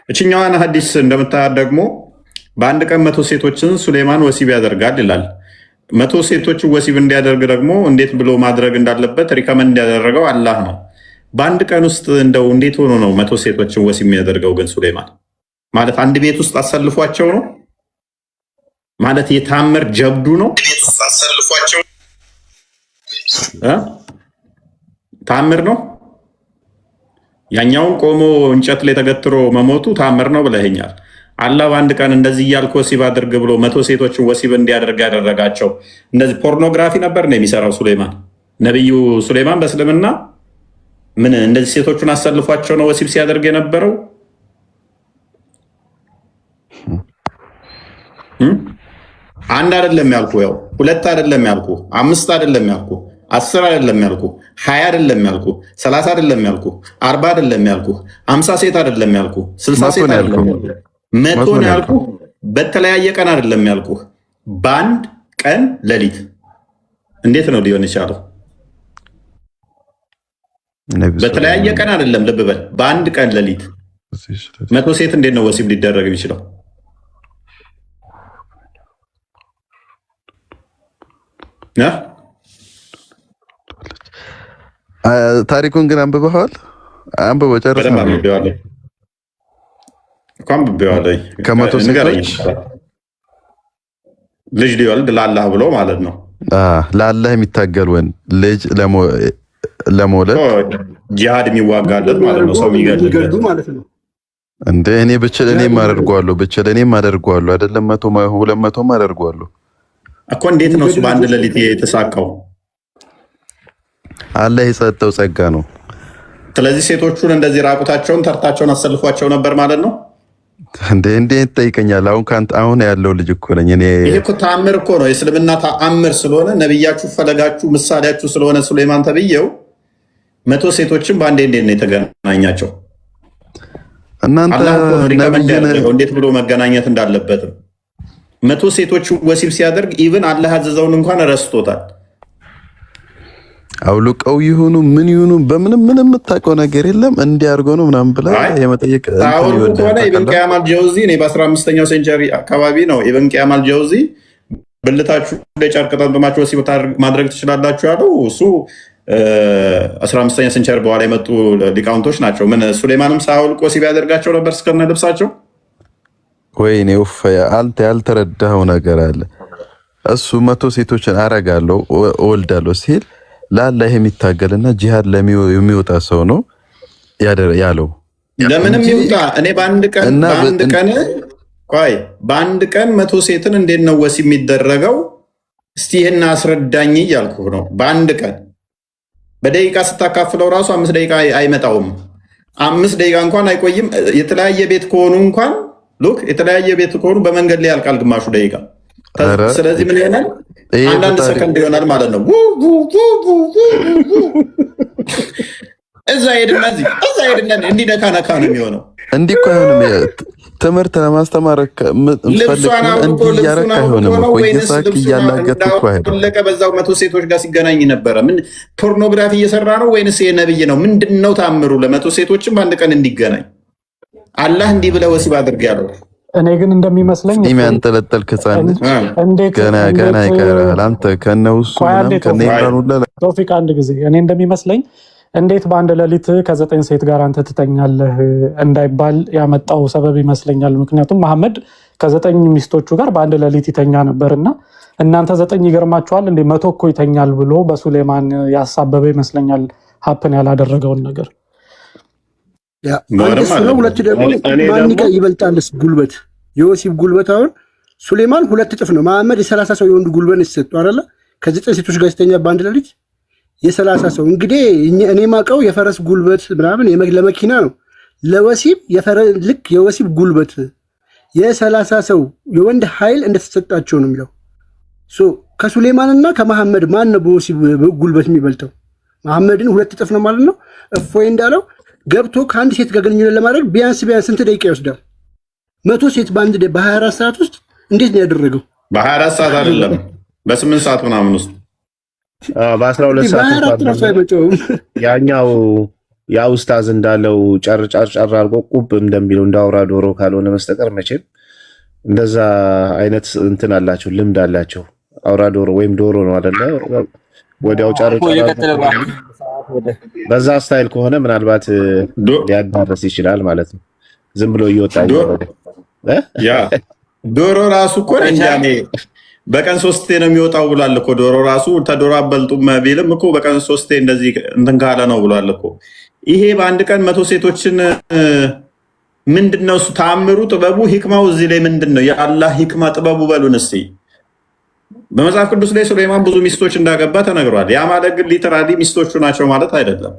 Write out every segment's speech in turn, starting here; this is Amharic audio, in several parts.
እችኛዋን ሐዲስ እንደምታያት ደግሞ በአንድ ቀን 100 ሴቶችን ሱሌማን ወሲብ ያደርጋል ይላል። 100 ሴቶችን ወሲብ እንዲያደርግ ደግሞ እንዴት ብሎ ማድረግ እንዳለበት ሪከመንድ ያደረገው አላህ ነው። በአንድ ቀን ውስጥ እንደው እንዴት ሆኖ ነው 100 ሴቶችን ወሲብ የሚያደርገው? ግን ሱሌማን ማለት አንድ ቤት ውስጥ አሰልፏቸው ነው ማለት የታምር ጀብዱ ነው። ታምር ነው። ያኛውን ቆሞ እንጨት ላይ ተገትሮ መሞቱ ታምር ነው ብለኸኛል። አላህ በአንድ ቀን እንደዚህ እያልክ ወሲብ አድርግ ብሎ 100 ሴቶችን ወሲብ እንዲያደርግ ያደረጋቸው እንደዚህ ፖርኖግራፊ ነበር ነው የሚሰራው ሱሌማን? ነቢዩ ሱሌማን በእስልምና ምን እንደዚህ ሴቶቹን አሰልፏቸው ነው ወሲብ ሲያደርግ የነበረው? አንድ አይደለም ያልኩ፣ ያው ሁለት አይደለም ያልኩ፣ 5 አይደለም ያልኩ፣ 10 አይደለም ያልኩ፣ 20 አይደለም ያልኩ፣ 30 አይደለም ያልኩ፣ 40 አይደለም ያልኩ፣ 50 ሴት አይደለም ያልኩ፣ 60 ሴት አይደለም ያልኩ፣ 100 ነው ያልኩ። በተለያየ ቀን አይደለም ያልኩ፣ በአንድ ቀን ሌሊት። እንዴት ነው ሊሆን የቻለው? በተለያየ ቀን አይደለም፣ ልብ በል፣ በአንድ ቀን ሌሊት 100 ሴት እንዴት ነው ወሲብ ሊደረግ የሚችለው? ታሪኩን ግን አንብበዋል? አንብበው ጨርሰናል። ከመቶ ሴቶች ልጅ ሊወልድ ለአላህ ብሎ ማለት ነው። ለአላህ የሚታገል ወንድ ልጅ ለመውለድ ጂሃድ የሚዋጋለት ማለት ነው። ሰው የሚገድል ማለት ነው። እንደ እኔ ብችል እኔም አደርገዋለሁ፣ ብችል እኔም አደርገዋለሁ። አይደለም 100 200 አደርገዋለሁ እኮ። እንዴት ነው እሱ በአንድ ሌሊት የተሳካው? አላህ የሰጠው ጸጋ ነው። ስለዚህ ሴቶቹን እንደዚህ ራቁታቸውን ተርታቸውን አሰልፏቸው ነበር ማለት ነው። እንዴት ጠይቀኛል? አሁን ያለው ልጅ እኮ ነኝ እኔ። ይሄ እኮ ተአምር እኮ ነው። የእስልምና ተአምር ስለሆነ ነብያችሁ ፈለጋችሁ ምሳሌያችሁ ስለሆነ ሱሌማን ተብዬው 100 ሴቶችን በአንዴ እንዴት ነው የተገናኛቸው? እናንተ እንዴት ብሎ መገናኘት እንዳለበትም 100 ሴቶች ወሲብ ሲያደርግ ኢቭን አላህ ያዘዘውን እንኳን ረስቶታል። አውልቀው ይሁኑ ምን ይሁኑ በምንም የምታውቀው ነገር የለም። እንዲያርጎ ነው ምናምን ብላ የመጠየቅ ሆነ ኢብን ቂያም አልጀውዚ እኔ በ15ኛው ሴንቸሪ አካባቢ ነው ኢብን ቂያም አልጀውዚ ብልታችሁ ላይ ጨርቅ ጠምጥማችሁ ወሲብ ማድረግ ትችላላችሁ ያለው እሱ 15ኛ ሴንቸሪ በኋላ የመጡ ሊቃውንቶች ናቸው። ምን ሱሌማንም ሳያውልቅ ወሲብ ያደርጋቸው ነበር እስከነ ልብሳቸው? ወይኔ ውፈ አንተ ያልተረዳኸው ነገር አለ። እሱ 100 ሴቶችን አረጋለሁ እወልዳለሁ ሲል ለአላህ የሚታገልና ጂሃድ የሚወጣ ሰው ነው ያለው። ለምንም ይውጣ። እኔ በአንድ ቀን 100 ሴትን እንዴት ነው ወሲብ የሚደረገው? እስቲ ይህን አስረዳኝ እያልኩ ነው። በአንድ ቀን በደቂቃ ስታካፍለው ራሱ 5 ደቂቃ አይመጣውም። 5 ደቂቃ እንኳን አይቆይም። የተለያየ ቤት ከሆኑ እንኳን የተለያየ ቤት ከሆኑ በመንገድ ላይ ያልቃል ግማሹ ደቂቃ። ስለዚህ ምን ይሆናል? አንዳንድ ሰከንድ ይሆናል ማለት ነው። እዛ ሄድና እንዲህ ነካ ነው የሚሆነው። እንዲህ እኮ አይሆንም። ትምህርት ለማስተማር እንዲህ እያረክ አይሆንም እኮ እየሳቅ እያላገጥክ እኮ አይደለም። በዛው 100 ሴቶች ጋር ሲገናኝ ነበረ። ምን ፖርኖግራፊ እየሰራ ነው ወይንስ የነብይ ነው? ምንድን ነው ታምሩ? ለ100 ሴቶችም በአንድ ቀን እንዲገናኝ አላህ እንዲህ ብለህ ወሲብ አድርግ ያለው። እኔ ግን እንደሚመስለኝ የሚያንጠለጠል ህፃን ገና ይቀራል። አንተ ከነውሱ ቶፊቅ አንድ ጊዜ እኔ እንደሚመስለኝ እንዴት በአንድ ሌሊት ከ9 ሴት ጋር አንተ ትተኛለህ እንዳይባል ያመጣው ሰበብ ይመስለኛል። ምክንያቱም መሐመድ ከ9 ሚስቶቹ ጋር በአንድ ሌሊት ይተኛ ነበርና እናንተ 9 ይገርማችኋል እንዴ 100 እኮ ይተኛል ብሎ በሱሌማን ያሳበበ ይመስለኛል ሀፕን ያላደረገውን ነገር። ሁለት ደግሞ ማን ይበልጣልስ ጉልበት? የወሲብ ጉልበት አሁን ሱሌማን 2 እጥፍ ነው። መሐመድ የ30 ሰው የወንድ ጉልበት ይሰጠው አይደለ? ከ9 ሴቶች ጋር ሲተኛ በአንድ ሌሊት የ30 ሰው። እንግዲህ እኔ ማቀው የፈረስ ጉልበት ምናምን ለመኪና ነው። ለወሲብ ልክ የወሲብ ጉልበት የ30 ሰው የወንድ ኃይል እንደተሰጣቸው ነው የሚለው። ከሱሌማንና ከመሐመድ ማን ነው በወሲብ ጉልበት የሚበልጠው? መሐመድን 2 እጥፍ ነው ማለት ነው። እፎይ እንዳለው ገብቶ ከአንድ ሴት ጋር ግንኙነት ለማድረግ ቢያንስ ስንት ደቂቃ ይወስዳል? 100 ሴት በ24 ሰዓት ውስጥ እንዴት ነው ያደረገው? በ24 ሰዓት አይደለም በ8 ሰዓት ምናምን ውስጥ በ12 ሰዓት ያኛው ያ ኡስታዝ እንዳለው ጨር አድርጎ ቁብ እንደሚለው እንዳውራ ዶሮ ካልሆነ መስጠቀር መቼም እንደዛ አይነት እንትን አላቸው፣ ልምድ አላቸው። አውራ ዶሮ ወይም ዶሮ ነው አይደለ? ወዲያው ጨር በዛ ስታይል ከሆነ ምናልባት ሊያዳርስ ይችላል ማለት ነው። ዝም ብሎ እየወጣ ያ ዶሮ ራሱ እኮ እንጃኔ በቀን 3 ነው የሚወጣው ብሏል እኮ ዶሮ ራሱ ተዶሮ አበልጡም ቢልም እኮ በቀን 3 እንደዚህ እንትን ካለ ነው ብሏል እኮ። ይሄ በአንድ ቀን 100 ሴቶችን ምንድነው እሱ ተአምሩ፣ ጥበቡ፣ ሂክማው እዚህ ላይ ምንድነው? የአላህ ሂክማ ጥበቡ በሉን እስቲ። በመጽሐፍ ቅዱስ ላይ ሱሌማን ብዙ ሚስቶች እንዳገባ ተነግሯል። ያ ማለት ግን ሊተራሊ ሚስቶቹ ናቸው ማለት አይደለም።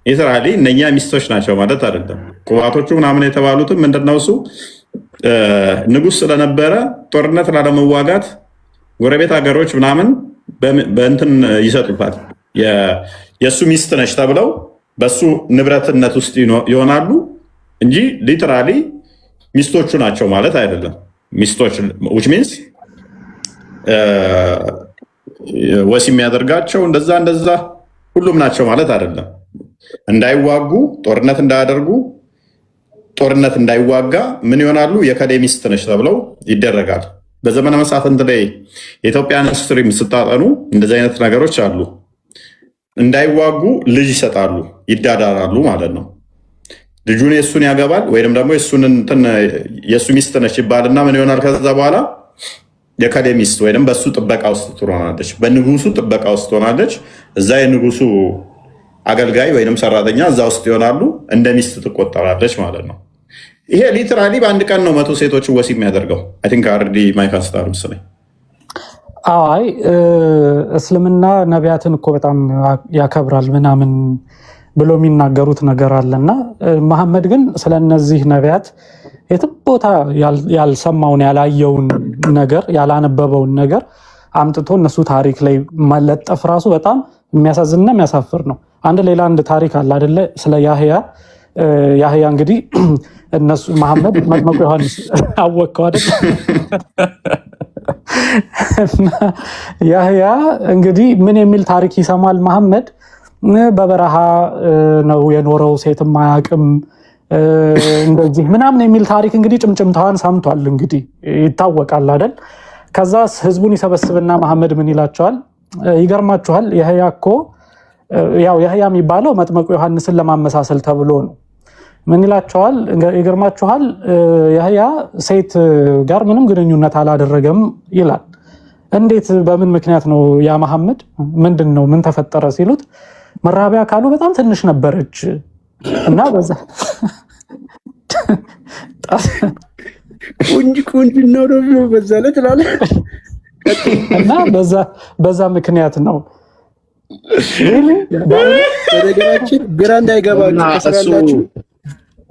ሊተራሊ እነኛ ሚስቶች ናቸው ማለት አይደለም። ቁባቶቹ ምናምን የተባሉትም ምንድነው እሱ ንጉስ ስለነበረ ጦርነት ላለመዋጋት ጎረቤት ሀገሮች ምናምን በእንትን ይሰጡታል። የእሱ ሚስት ነች ተብለው በሱ ንብረትነት ውስጥ ይሆናሉ እንጂ ሊተራሊ ሚስቶቹ ናቸው ማለት አይደለም። ሚስቶች which means ወሲ የሚያደርጋቸው እንደዛ ሁሉም ናቸው ማለት አይደለም። እንዳይዋጉ ጦርነት እንዳያደርጉ ጦርነት እንዳይዋጋ ምን ይሆናሉ? የከሌ ሚስት ነች ተብለው ይደረጋል። በዘመነ መሳፍንት ላይ የኢትዮጵያን ሂስትሪም ስታጠኑ እንደዚህ አይነት ነገሮች አሉ። እንዳይዋጉ ልጅ ይሰጣሉ፣ ይዳዳራሉ ማለት ነው። ልጁን የእሱን ያገባል ወይም ደግሞ የእሱ ሚስት ነች ይባልና ምን ይሆናል? ከዛ በኋላ የከሌ ሚስት ወይም በእሱ ጥበቃ ውስጥ ትሆናለች፣ በንጉሱ ጥበቃ ውስጥ ትሆናለች። እዛ የንጉሱ አገልጋይ ወይም ሰራተኛ እዛ ውስጥ ይሆናሉ። እንደ ሚስት ትቆጠራለች ማለት ነው። ይሄ ሊትራሊ በአንድ ቀን ነው 100 ሴቶችን ወሲብ የሚያደርገው። አይ ቲንክ አርዲ ማይካስታር ምስለኝ። አይ እስልምና ነቢያትን እኮ በጣም ያከብራል ምናምን ብሎ የሚናገሩት ነገር አለና መሐመድ ግን ስለነዚህ ነቢያት የትም ቦታ ያልሰማውን ያላየውን ነገር ያላነበበውን ነገር አምጥቶ እነሱ ታሪክ ላይ መለጠፍ ራሱ በጣም የሚያሳዝንና የሚያሳፍር ነው። ሌላ አንድ ታሪክ አለ አይደለ? ስለ ያህያ እንግዲህ እነሱ መሐመድ መጥምቁ ዮሐንስ አወቀው አይደል? ያህያ እንግዲህ ምን የሚል ታሪክ ይሰማል መሐመድ? በበረሃ ነው የኖረው፣ ሴትም አያውቅም እንደዚህ ምናምን የሚል ታሪክ እንግዲህ ጭምጭምታዋን ሰምቷል። እንግዲህ ይታወቃል አይደል? ከዛ ህዝቡን ይሰበስብና መሐመድ ምን ይላቸዋል? ይገርማችኋል፣ ያህያ እኮ ያው ያህያ የሚባለው መጥምቁ ዮሐንስን ለማመሳሰል ተብሎ ነው። ምን ይላቸዋል? ይገርማችኋል፣ ያህያ ሴት ጋር ምንም ግንኙነት አላደረገም ይላል። እንዴት? በምን ምክንያት ነው ያ መሐመድ? ምንድን ነው ምን ተፈጠረ ሲሉት መራቢያ አካሉ በጣም ትንሽ ነበረች እና በዛ ቁንጅ ነው ደግሞ በዛ ላይ ትላለህ እና በዛ ምክንያት ነው በነገራችን ግራ እንዳይገባችሁ ከሰራላችሁ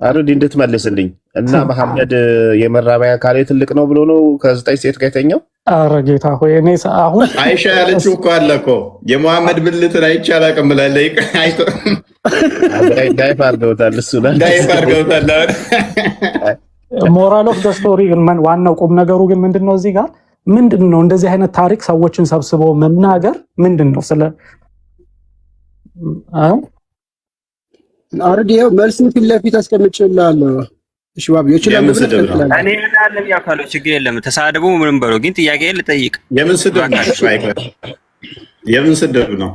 አረዲ እንድትመልስልኝ እና መሐመድ የመራቢያ አካሌ ትልቅ ነው ብሎ ነው ከ9 ሴት ጋር የተኛው? ኧረ ጌታ ሆይ እኔ አሁን አይሻ ያለችው እኮ አለ እኮ የመሐመድ ብልትን አይቼ አላውቅም ብላለች። ዳይፍ አድርገውታል። እሱ ዳይፍ አድርገውታል። ሞራል ኦፍ ዘ ስቶሪ ግን ዋናው ቁም ነገሩ ግን ምንድነው? እዚህ ጋር ምንድነው እንደዚህ አይነት ታሪክ ሰዎችን ሰብስቦ መናገር ምንድነው? ስለ አርዲው መልስን ፊት ለፊት አስቀምጬልሃለሁ። እሺ ባቢ ይችላል። እኔ ያለም ያካለው ችግር የለም። ተሳደቡ ምንም በለው፣ ግን ጥያቄ ልጠይቅ። የምን ስድብ ነው?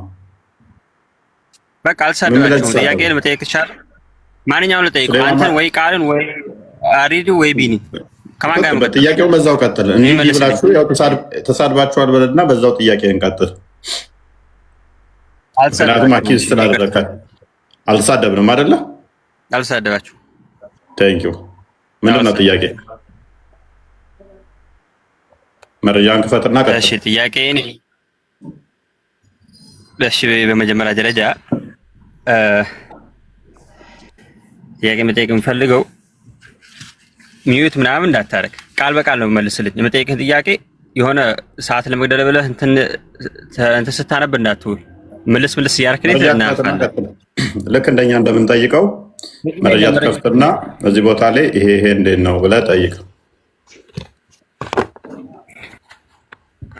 በቃ አልሳደባችሁም። ጥያቄ ልጠይቅ ይችላል። ማንኛውም ልጠይቅ፣ አንተን ወይ ቃልን ወይ አሪዲ ወይ ቢኒ ከማን ጋር ነው? ጥያቄው በዛው ቀጥል። እንዲህ ብላችሁ ያው ተሳድባችኋል በለና በዛው ጥያቄ እንቀጥል። ምክንያቱም አኪዝ ስላደረከ አልተሳደብንም አይደለ? አልተሳደባችሁ። ቴንኪው። ምንድን ነው ጥያቄ? መረጃን ክፈትና ቀጥል። እሺ ጥያቄን እሺ፣ በመጀመሪያ ደረጃ ጥያቄ መጠየቅ የምፈልገው ሚዩት ምናምን እንዳታረግ፣ ቃል በቃል ነው መልስልኝ። የምጠይቅህ ጥያቄ የሆነ ሰዓት ለመግደል ብለህ እንትን ስታነብ እንዳትውል ምልስ እያደረክልኝ እናልፋለን። ልክ እንደኛ እንደምንጠይቀው መረጃ ትከፍትና እዚህ ቦታ ላይ ይሄ እንዴት ነው ብለህ ጠይቅ።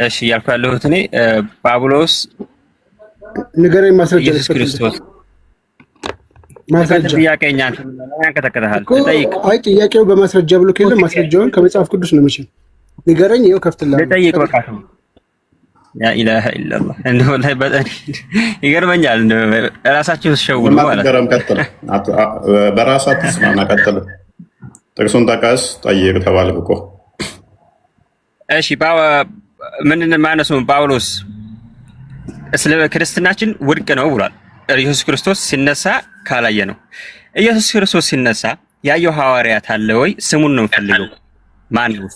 እሺ እያልኩ ያለሁት እኔ ጳውሎስ ንገረኝ ማስረጃ ኢየሱስ ክርስቶስ ማስረጃ ጥያቄኛ ያንከተከተሃል ልጠይቅ። አይ ጥያቄው በማስረጃ ብሎ ከሌለ ማስረጃውን ከመጽሐፍ ቅዱስ ነው መቼም ንገረኝ። ይኸው ከፍትልሃለሁ። ልጠይቅ በቃ ያ ኢላሀ ኢላላህ እንደው ላይ በጣም ይገርመኛል። ራሳችሁ ተሸውዱ ማለት ገረም ቀጥል። በራስህ አትስማማ ቀጥል። ጥቅሱን ጠቀስ ጠይቅ ተባልክ እኮ። እሺ ምንድን ማነሱ ጳውሎስ ስለ ክርስትናችን ውድቅ ነው ብሏል። ኢየሱስ ክርስቶስ ሲነሳ ካላየ ነው። ኢየሱስ ክርስቶስ ሲነሳ ያየው ሐዋርያት አለ ወይ? ስሙን ነው የምፈልገው። ማን ነው?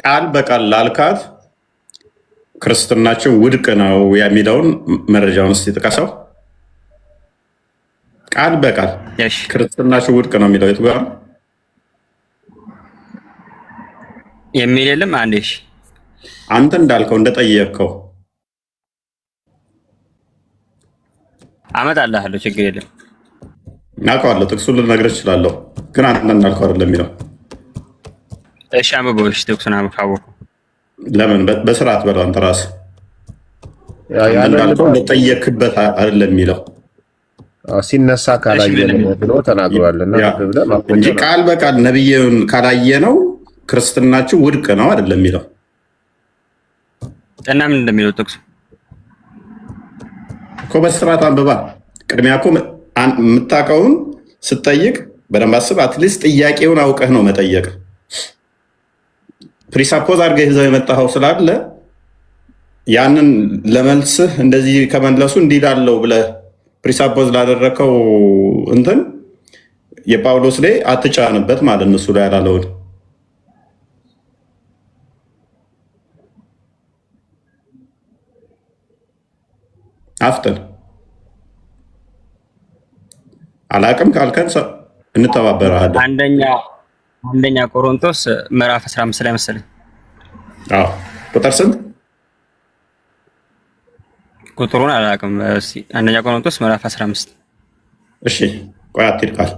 ቃል በቃል ላልካት ክርስትናችን ውድቅ ነው የሚለውን መረጃውን እስኪ ጥቀሰው። ቃል በቃል ክርስትናችን ውድቅ ነው የሚለው የቱ ጋር የሚል የለም። አንዴ አንተ እንዳልከው እንደጠየቅከው አመጣልሃለሁ፣ ችግር የለም። አውቀዋለሁ፣ ጥቅሱን ልነግርህ እችላለሁ፣ ግን አንተ እንዳልከው አይደለም የሚለው። እሺ አንብበው፣ ጥቅሱን ካወቅሁ ለምን በስርዓት በለው። አንተ ራስህ እንዳልከው እንደጠየቅክበት አይደለም የሚለው ሲነሳ ካላየ ነው ብሎ ተናግሯልና እንጂ ቃል በቃል ነብዩን ካላየ ነው ክርስትናችሁ ውድቅ ነው አይደለም የሚለው። እና ምን እንደሚለው ጥቅሱ እኮ በስርዓት አንብባ። ቅድሚያ እኮ የምታውቀውን ስትጠይቅ በደንብ አስብ። አትሊስት ጥያቄውን አውቀህ ነው መጠየቅ። ፕሪሳፖዝ አድርገህ ይዘው የመጣኸው ስላለ ያንን ለመልስህ እንደዚህ ከመለሱ እንዲህ ላለው ብለህ ፕሪሳፖዝ ላደረከው እንትን የጳውሎስ ላይ አትጫንበት ማለት ነው። እሱ ላይ ያላለውን አፍጥን። አላቅም ካልከን እንተባበራለን። አንደኛ ቆሮንቶስ ምዕራፍ 15 ላይ መሰለኝ። አዎ ቁጥር ስንት? ቁጥሩን አላቅም። እስኪ አንደኛ ቆሮንቶስ ምዕራፍ 15። እሺ ቆይ አትሂድ ቃል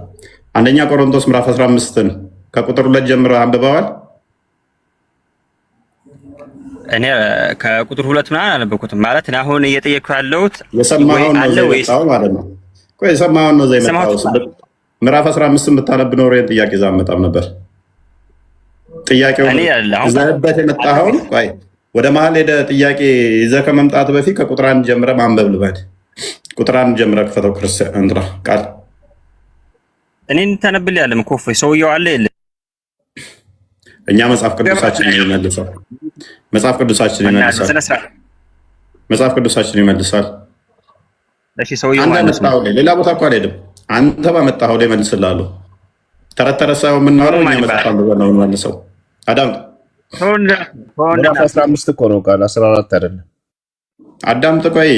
አንደኛ ቆሮንቶስ ምዕራፍ 15ን ከቁጥር 2 ጀምረህ አንብበዋል? እኔ ከቁጥር 2 ምናምን አልነበርኩትም። ማለት እኔ አሁን እየጠየቅኩ ያለሁት የሰማኸውን ነው የመጣው ማለት ነው። ቆይ የሰማኸውን ነው የመጣው። ምዕራፍ 15 ብታነብ ኖሮ ይሄን ጥያቄ እዛ አመጣም ነበር። ጥያቄው እዛበት የመጣኸውን ቆይ ወደ መሀል ሄደ ጥያቄ ይዘህ ከመምጣት በፊት ከቁጥር 1 ጀምረህ ማንበብ ልበድ። ቁጥር 1 ጀምረህ ክፈተው። ክርስቲያን እንትና ቃል እኔን ተነብል ያለም ኮፎይ ሰውየው አለ የለ። እኛ መጽሐፍ ቅዱሳችን ይመልሳል። መጽሐፍ ቅዱሳችን ይመልሳል። መጽሐፍ ቅዱሳችን ይመልሳል። እሺ ሰውየው ማለት ነው። ሌላ ቦታ እኮ አልሄድም። አንተ ባመጣኸው ላይ መልስልሃለሁ። ተረት ተረት ሳይሆን የምናወራው እኛ መጽሐፍ አንብበን ነው የምንመልሰው። አዳምጥ። 15 እኮ ነው ቃል 14 አይደለም። አዳምጥ። ቆይ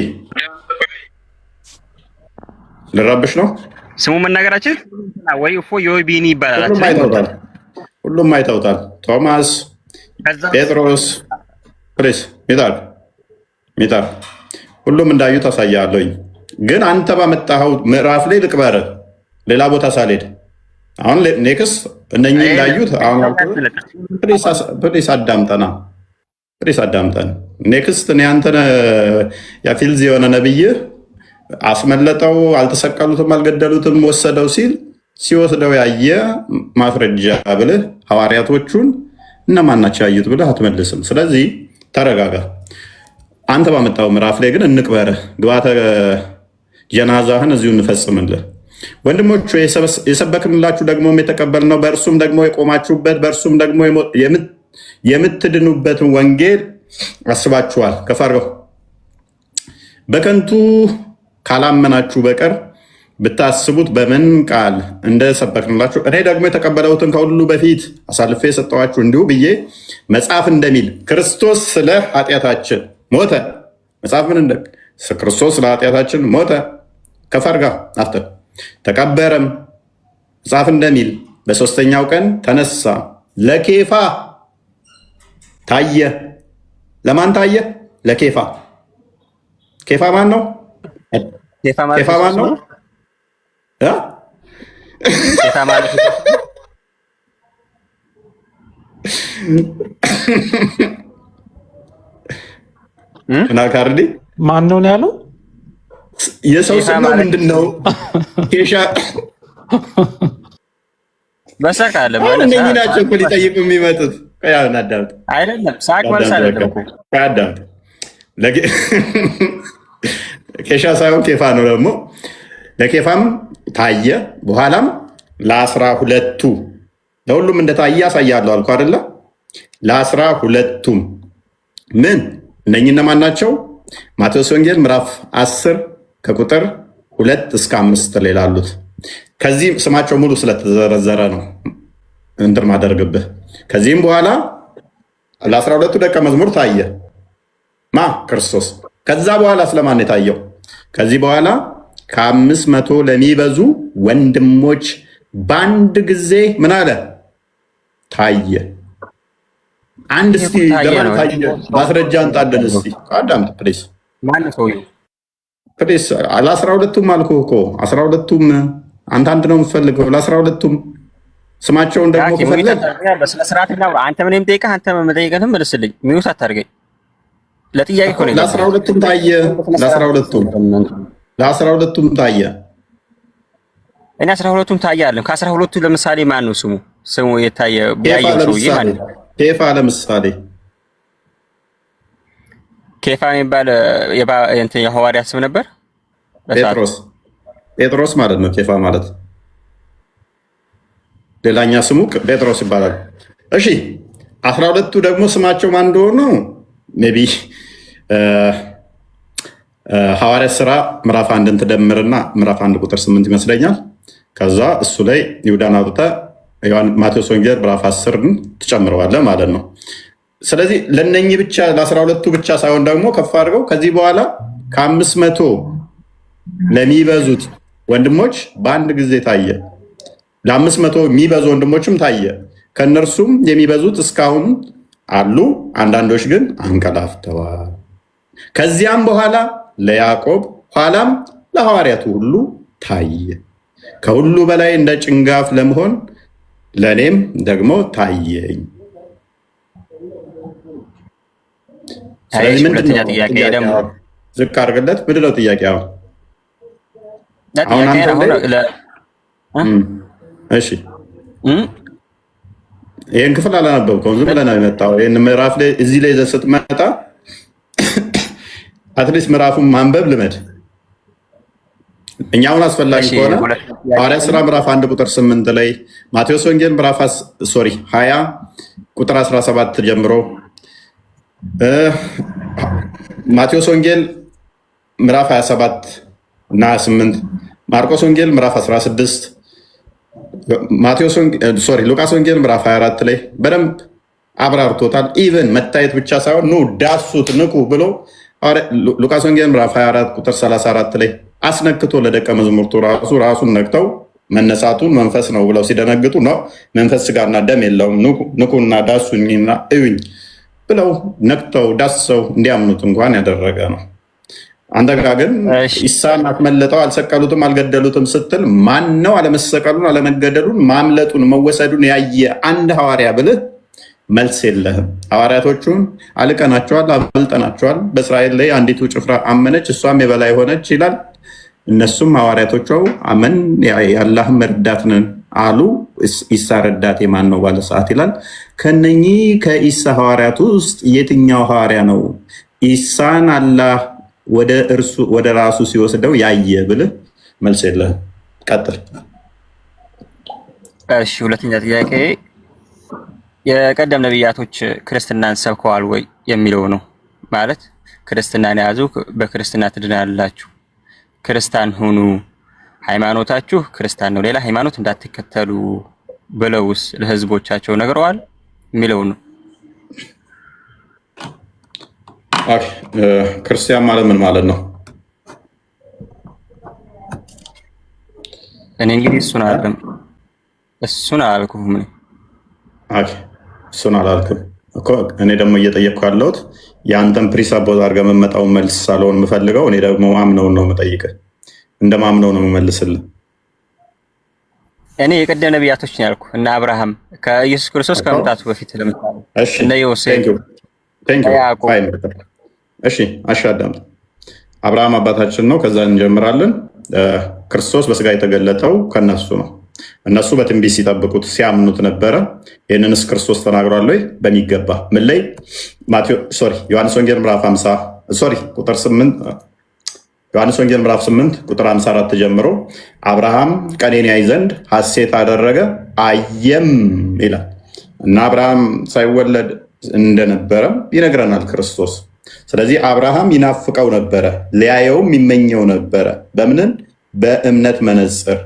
ልረብሽ ነው። ስሙ መናገራችን ወይ እፎ ወይ ቢኒ ይባላል። ሁሉም አይተውታል። ቶማስ፣ ጴጥሮስ፣ ፕሬስ ሚጣር ሁሉም እንዳዩ ታሳያለኝ። ግን አንተ ባመጣኸው ምዕራፍ ላይ ልቅበርህ ሌላ ቦታ ሳልሄድ አሁን ኔክስ እነኚህ እንዳዩት ፕሬስ አዳምጠን ኔክስት እኔ አንተን ያፊልዝ የሆነ ነብይህ አስመለጠው፣ አልተሰቀሉትም፣ አልገደሉትም፣ ወሰደው ሲል ሲወስደው ያየ ማስረጃ ብልህ ሐዋርያቶቹን እነማን ናቸው ያዩት ብልህ አትመልስም። ስለዚህ ተረጋጋ። አንተ ባመጣው ምዕራፍ ላይ ግን እንቅበርህ፣ ግባተ ጀናዛህን እዚሁ እንፈጽምልህ። ወንድሞቹ የሰበክንላችሁ ደግሞም የተቀበልነው በእርሱም ደግሞ የቆማችሁበት በእርሱም ደግሞ የምትድኑበትን ወንጌል አስባችኋል። ከፋርገው በከንቱ ካላመናችሁ በቀር ብታስቡት በምን ቃል እንደሰበክንላችሁ እኔ ደግሞ የተቀበለውትን ከሁሉ በፊት አሳልፌ የሰጠኋችሁ እንዲሁ ብዬ መጽሐፍ እንደሚል ክርስቶስ ስለ ኃጢአታችን ሞተ። መጽሐፍ ምን እንደሚል ክርስቶስ ስለ ኃጢአታችን ሞተ፣ ከፈርጋ አፍተ ተቀበረም። መጽሐፍ እንደሚል በሶስተኛው ቀን ተነሳ፣ ለኬፋ ታየ። ለማን ታየ? ለኬፋ። ኬፋ ማን ነው? ኬፋ ማን ነው? ማን ነው ያለው? የሰው ስም ነው ምንድን ነው? ኬሻ በሳቅ አለ እነኚህ ናቸው እኮ ሊጠይቁ የሚመጡት። አዳምጥ አይደለም ሳቅ መልስ አይደለም እኮ አዳምጥ። ኬሻ ሳይሆን ኬፋ ነው ደግሞ። ለኬፋም ታየ፣ በኋላም ለ12ቱ ለሁሉም እንደታየ ያሳያለሁ አልኩ አይደለ? ለ12ቱም ምን እነኚህ እነማን ናቸው? ማቴዎስ ወንጌል ምዕራፍ 10 ከቁጥር 2 እስከ 5 ላይ ላሉት ከዚህ ስማቸው ሙሉ ስለተዘረዘረ ነው እንትን ማደርግብህ። ከዚህም በኋላ ለ12ቱ ደቀ መዝሙር ታየ ማ ክርስቶስ። ከዛ በኋላ ስለማን የታየው? ከዚህ በኋላ ከ500 ለሚበዙ ወንድሞች በአንድ ጊዜ ምን አለ ታየ። አንድ እስቲ ለማን ታየ? ማስረጃ እንጣለን እስቲ አዳምጥ ፕሊስ። ማን ሰውዬው? ፕሊስ ለ12ቱም አልኩህ እኮ 12ቱም አንተ አንድ ነው የምትፈልገው። ለ12ቱም ስማቸውን ደግሞ ከፈለግ በስነ ስርዓት ነው። አንተ ምን የምጠይቀህ አንተ መጠይቀህም መልስልኝ። ሚውት አታርገኝ። ለጥያቄ እኮ ነው። ለ12ቱም ታየ። ለ12ቱም ታየ። እኔ 12ቱም ታየ አለም። ከ12ቱ ለምሳሌ ማን ነው ስሙ የታየ ያየው ሰውዬ ማለት ነው? ኬፋ ለምሳሌ ኬፋ የሚባል የሐዋርያ ስም ነበር። ጴጥሮስ ማለት ነው። ኬፋ ማለት ሌላኛ ስሙ ጴጥሮስ ይባላል። እሺ 12ቱ ደግሞ ስማቸው ማን እንደሆኑ ሜይ ቢ ሐዋርያት ሥራ ምዕራፍ 1ን ትደምርና ምዕራፍ 1 ቁጥር 8 ይመስለኛል። ከዛ እሱ ላይ ይሁዳን አውጥተህ ማቴዎስ ወንጌል ምዕራፍ 10ን ትጨምረዋለህ ማለት ነው። ስለዚህ ለነኚህ ብቻ ለ12ቱ ብቻ ሳይሆን ደግሞ ከፍ አድርገው ከዚህ በኋላ ከ500 ለሚበዙት ወንድሞች በአንድ ጊዜ ታየ። ለ500 የሚበዙ ወንድሞችም ታየ። ከእነርሱም የሚበዙት እስካሁን አሉ፣ አንዳንዶች ግን አንቀላፍተዋል። ከዚያም በኋላ ለያዕቆብ ኋላም ለሐዋርያቱ ሁሉ ታየ። ከሁሉ በላይ እንደ ጭንጋፍ ለመሆን ለእኔም ደግሞ ታየኝ። ስለዚህ ምንድን ነው ጥያቄ? ዝቅ አድርግለት። ምንድን ነው ጥያቄ? እሺ ይህን ክፍል አላነበብከውም፣ ዝም ብለህ ነው የመጣው። ይህን ምዕራፍ ላይ እዚህ ላይ ይዘህ ስትመጣ አትሊስት ምዕራፉን ማንበብ ልመድ። እኛውን አስፈላጊ ከሆነ ሐዋርያት ሥራ ምዕራፍ 1 ቁጥር 8 ላይ ማቴዎስ ወንጌል ምዕራፍ 20 ቁጥር 17 ጀምሮ ማቴዎስ ወንጌል ምዕራፍ 27 እና 28 ማርቆስ ወንጌል ምዕራፍ 16 ሉቃስ ወንጌል ምዕራፍ 24 ላይ በደንብ አብራርቶታል። ኢቨን መታየት ብቻ ሳይሆን ኑ ዳሱት ንቁ ብሎ ሉቃስ ወንጌል ምዕራፍ 24 ቁጥር 34 ላይ አስነክቶ ለደቀ መዛሙርቱ ራሱን ነክተው መነሳቱን መንፈስ ነው ብለው ሲደነግጡ ነው መንፈስ ስጋና ደም የለውም ንቁና ዳሱኝና እዩኝ ብለው ነክተው ዳሰው እንዲያምኑት እንኳን ያደረገ ነው። አንተ ጋ ግን ኢሳን አትመለጠው፣ አልሰቀሉትም፣ አልገደሉትም ስትል ማን ነው አለመሰቀሉን፣ አለመገደሉን፣ ማምለጡን፣ መወሰዱን ያየ አንድ ሐዋርያ ብልህ መልስ የለህም። ሐዋርያቶቹን አልቀናቸዋል፣ አበልጠናቸዋል። በእስራኤል ላይ አንዲቱ ጭፍራ አመነች፣ እሷም የበላይ ሆነች ይላል። እነሱም ሐዋርያቶቹ አመን የአላህም ረዳት ነን አሉ። ኢሳ ረዳቴ ማን ነው ባለ ሰዓት ይላል። ከነኚህ ከኢሳ ሐዋርያት ውስጥ የትኛው ሐዋርያ ነው ኢሳን አላህ ወደ ራሱ ሲወስደው ያየ ብልህ መልስ የለህም። ቀጥል። እሺ፣ ሁለተኛ ጥያቄ የቀደም ነቢያቶች ክርስትናን ሰብከዋል ወይ የሚለው ነው። ማለት ክርስትናን የያዙ በክርስትና ትድናላችሁ፣ ክርስቲያን ሁኑ፣ ሃይማኖታችሁ ክርስቲያን ነው፣ ሌላ ሃይማኖት እንዳትከተሉ ብለውስ ለህዝቦቻቸው ነግረዋል የሚለው ነው። ክርስቲያን ማለት ምን ማለት ነው? እኔ እንግዲህ እሱን አላልኩም። እሱን አላልክም እኮ። እኔ ደግሞ እየጠየቅኩ ያለሁት የአንተን ፕሪሳፖዝ አድርገህ የምመጣውን መልስ ሳልሆን የምፈልገው እኔ ደግሞ ማምነውን ነው የምጠይቅህ፣ እንደማምነው ነው የምመልስልህ። እኔ የቀደም ነቢያቶች ነው ያልኩህ እና አብርሃም ከኢየሱስ ክርስቶስ ከመምጣቱ በፊት ለምሳሌ እነ ዮሴፍ፣ ያዕቆብ። እሺ አዳምጥ። አብርሃም አባታችን ነው። ከዛ እንጀምራለን። ክርስቶስ በስጋ የተገለጠው ከነሱ ነው። እነሱ በትንቢት ሲጠብቁት ሲያምኑት ነበረ። ይህንንስ ክርስቶስ ተናግሯል ወይ? በሚገባ ምን ላይ? ዮሐንስ ወንጌል ምዕራፍ 50 ቁጥር 8 ዮሐንስ ወንጌል ምዕራፍ 8 ቁጥር 54 ጀምሮ አብርሃም ቀኔን ያይ ዘንድ ሐሴት አደረገ አየም ይላል እና አብርሃም ሳይወለድ እንደነበረ ይነግረናል ክርስቶስ። ስለዚህ አብርሃም ይናፍቀው ነበረ፣ ሊያየውም ይመኘው ነበረ። በምንን? በእምነት መነጽር።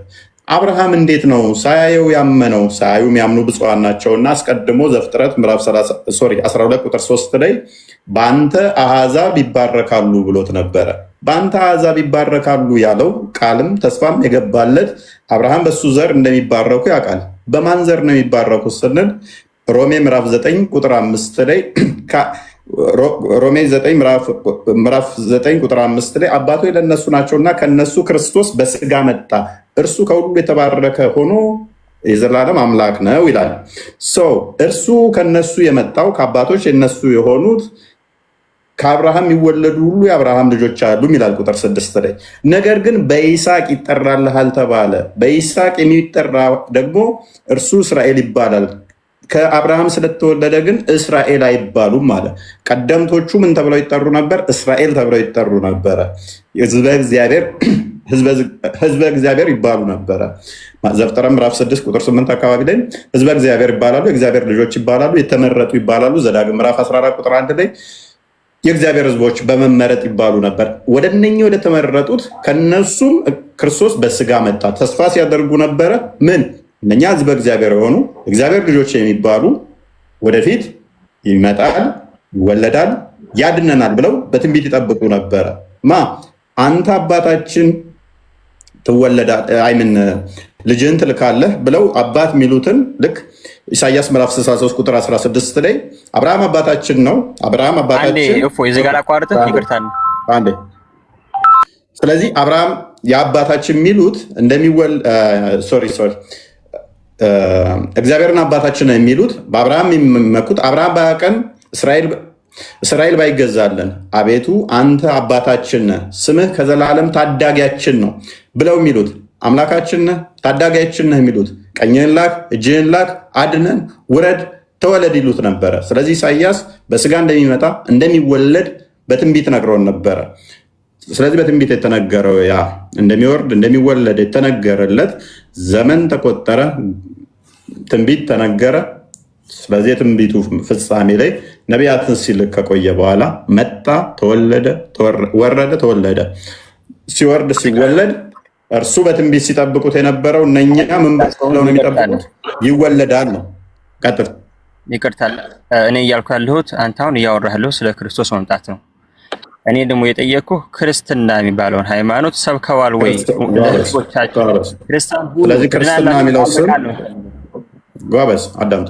አብርሃም እንዴት ነው ሳያየው ያመነው? ሳያዩ የሚያምኑ ብፁዓን ናቸውና አስቀድሞ ዘፍጥረት ምዕራፍ 12 ቁጥር 3 ላይ በአንተ አሕዛብ ይባረካሉ ብሎት ነበረ። በአንተ አሕዛብ ይባረካሉ ያለው ቃልም ተስፋም የገባለት አብርሃም በሱ ዘር እንደሚባረኩ ያውቃል። በማን ዘር ነው የሚባረኩ ስንል ሮሜ ምዕራፍ 9 ቁጥር 5 ላይ ሮሜ 9 ምዕራፍ 9 ቁጥር 5 ላይ አባቶች ለእነሱ ናቸውና ከነሱ ክርስቶስ በስጋ መጣ፣ እርሱ ከሁሉ የተባረከ ሆኖ የዘላለም አምላክ ነው ይላል። እርሱ ከነሱ የመጣው ከአባቶች የነሱ የሆኑት ከአብርሃም የሚወለዱ ሁሉ የአብርሃም ልጆች አሉ ይላል ቁጥር 6 ላይ። ነገር ግን በይስሐቅ ይጠራልሃል ተባለ። በይስሐቅ የሚጠራ ደግሞ እርሱ እስራኤል ይባላል። ከአብርሃም ስለተወለደ ግን እስራኤል አይባሉም አለ። ቀደምቶቹ ምን ተብለው ይጠሩ ነበር? እስራኤል ተብለው ይጠሩ ነበረ። ህዝበ እግዚአብሔር ይባሉ ነበረ። ዘፍጥረት ምዕራፍ 6 ቁጥር 8 አካባቢ ላይ ህዝበ እግዚአብሔር ይባላሉ፣ የእግዚአብሔር ልጆች ይባላሉ፣ የተመረጡ ይባላሉ። ዘዳግም ምዕራፍ 14 ቁጥር 1 ላይ የእግዚአብሔር ህዝቦች በመመረጥ ይባሉ ነበር። ወደ እነኚህ ወደ ተመረጡት ከነሱም ክርስቶስ በስጋ መጣ። ተስፋ ሲያደርጉ ነበረ። ምን? እነኛ ህዝበ እግዚአብሔር የሆኑ እግዚአብሔር ልጆች የሚባሉ ወደፊት ይመጣል፣ ይወለዳል፣ ያድነናል ብለው በትንቢት ይጠብቁ ነበረ። አንተ አባታችን ልጅህን ትልካለህ ብለው አባት የሚሉትን ልክ ኢሳያስ ምዕራፍ 63 ቁጥር 16 ላይ አብርሃም አባታችን ነው። አብርሃም አባታችን ስለዚህ አብርሃም የአባታችን የሚሉት እግዚአብሔርን አባታችን ነው የሚሉት በአብርሃም የሚመኩት አብርሃም ባያቀን እስራኤል ባይገዛለን አቤቱ አንተ አባታችን ነህ፣ ስምህ ከዘላለም ታዳጊያችን ነው ብለው የሚሉት አምላካችን ነህ፣ ታዳጊያችን ነህ የሚሉት ቀኝህን ላክ፣ እጅህን ላክ፣ አድነን፣ ውረድ፣ ተወለድ ይሉት ነበረ። ስለዚህ ኢሳያስ በስጋ እንደሚመጣ እንደሚወለድ በትንቢት ነግረውን ነበረ። ስለዚህ በትንቢት የተነገረው ያ እንደሚወርድ እንደሚወለድ የተነገረለት ዘመን ተቆጠረ፣ ትንቢት ተነገረ። ስለዚህ የትንቢቱ ፍጻሜ ላይ ነቢያትን ሲልክ ከቆየ በኋላ መጣ፣ ተወለደ፣ ወረደ፣ ተወለደ። ሲወርድ ሲወለድ እርሱ በትንቢት ሲጠብቁት የነበረው እነኛ ምን ብለው ነው የሚጠብቁት? ይወለዳል ነው። ቀጥል። ይቅርታ፣ እኔ እያልኩ ያለሁት አንተ አሁን እያወራህ ያለሁ ስለ ክርስቶስ መምጣት ነው። እኔ ደግሞ የጠየቅኩህ ክርስትና የሚባለውን ሃይማኖት ሰብከዋል ወይ? ስለዚህ ክርስትና የሚለው ስም ጎበዝ አዳምጥ።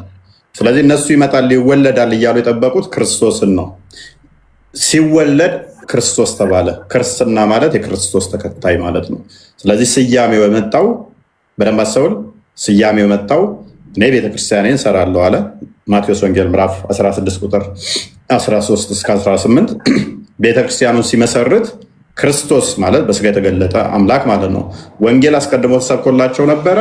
ስለዚህ እነሱ ይመጣል ይወለዳል እያሉ የጠበቁት ክርስቶስን ነው። ሲወለድ ክርስቶስ ተባለ። ክርስትና ማለት የክርስቶስ ተከታይ ማለት ነው። ስለዚህ ስያሜው የመጣው በደንብ አስተውል። ስያሜው የመጣው እኔ ቤተክርስቲያኔን እሰራለሁ አለ። ማቴዎስ ወንጌል ምዕራፍ 16 ቁጥር 13 እስከ 18 ቤተክርስቲያኑን ሲመሰርት ክርስቶስ ማለት በስጋ የተገለጠ አምላክ ማለት ነው። ወንጌል አስቀድሞ ተሰብኮላቸው ነበረ።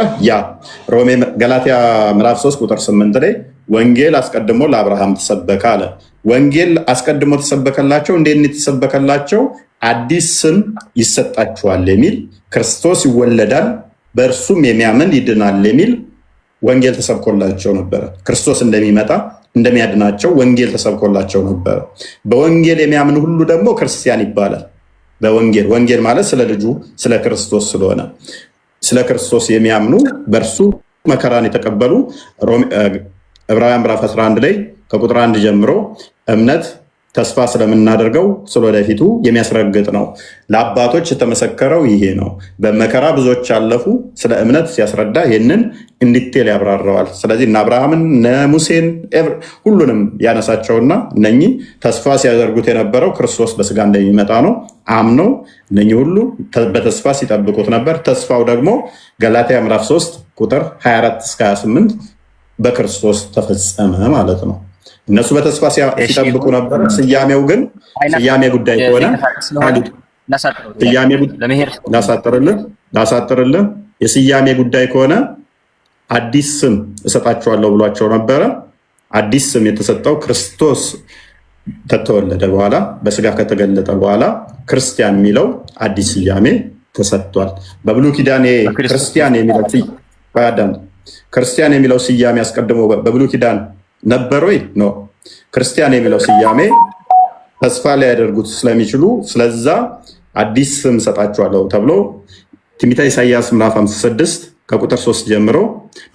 ገላትያ ምዕራፍ 3 ቁጥር 8 ላይ ወንጌል አስቀድሞ ለአብርሃም ተሰበከ አለ። ወንጌል አስቀድሞ ተሰበከላቸው። እንዴት የተሰበከላቸው? አዲስ ስም ይሰጣችኋል የሚል ክርስቶስ ይወለዳል፣ በእርሱም የሚያምን ይድናል የሚል ወንጌል ተሰብኮላቸው ነበረ። ክርስቶስ እንደሚመጣ እንደሚያድናቸው ወንጌል ተሰብኮላቸው ነበረ። በወንጌል የሚያምን ሁሉ ደግሞ ክርስቲያን ይባላል። ወንጌል ማለት ስለ ልጁ ስለ ክርስቶስ ስለሆነ ስለ ክርስቶስ የሚያምኑ በእርሱ መከራን የተቀበሉ ዕብራውያን ምዕራፍ 11 ላይ ከቁጥር 1 ጀምሮ እምነት ተስፋ ስለምናደርገው ስለወደፊቱ የሚያስረግጥ ነው። ለአባቶች የተመሰከረው ይሄ ነው። በመከራ ብዙዎች ያለፉ። ስለ እምነት ሲያስረዳ ይህንን እንዲቴል ያብራረዋል። ስለዚህ እነ አብርሃምን እነ ሙሴን ሁሉንም ያነሳቸውና እነኚህ ተስፋ ሲያደርጉት የነበረው ክርስቶስ በስጋ እንደሚመጣ ነው አምነው እነኚህ ሁሉ በተስፋ ሲጠብቁት ነበር። ተስፋው ደግሞ ገላትያ ምዕራፍ 3 ቁጥር 24 እስከ 28 በክርስቶስ ተፈጸመ ማለት ነው። እነሱ በተስፋ ሲጠብቁ ነበር። ስያሜው ግን ስያሜ ጉዳይ ከሆነ ስያሜ ላሳጥርልህ። የስያሜ ጉዳይ ከሆነ አዲስ ስም እሰጣቸዋለሁ ብሏቸው ነበረ። አዲስ ስም የተሰጠው ክርስቶስ ከተወለደ በኋላ በስጋ ከተገለጠ በኋላ ክርስቲያን የሚለው አዲስ ስያሜ ተሰጥቷል። በብሉይ ኪዳን ክርስቲያን የሚለው ስያሜ አስቀድሞ በብሉይ ኪዳን ነበር ወይ? ነው። ክርስቲያን የሚለው ስያሜ ተስፋ ሊያደርጉት ስለሚችሉ ስለዛ አዲስ ስም እሰጣቸዋለሁ ተብሎ ትንቢተ ኢሳይያስ ምዕራፍ 56 ከቁጥር 3 ጀምሮ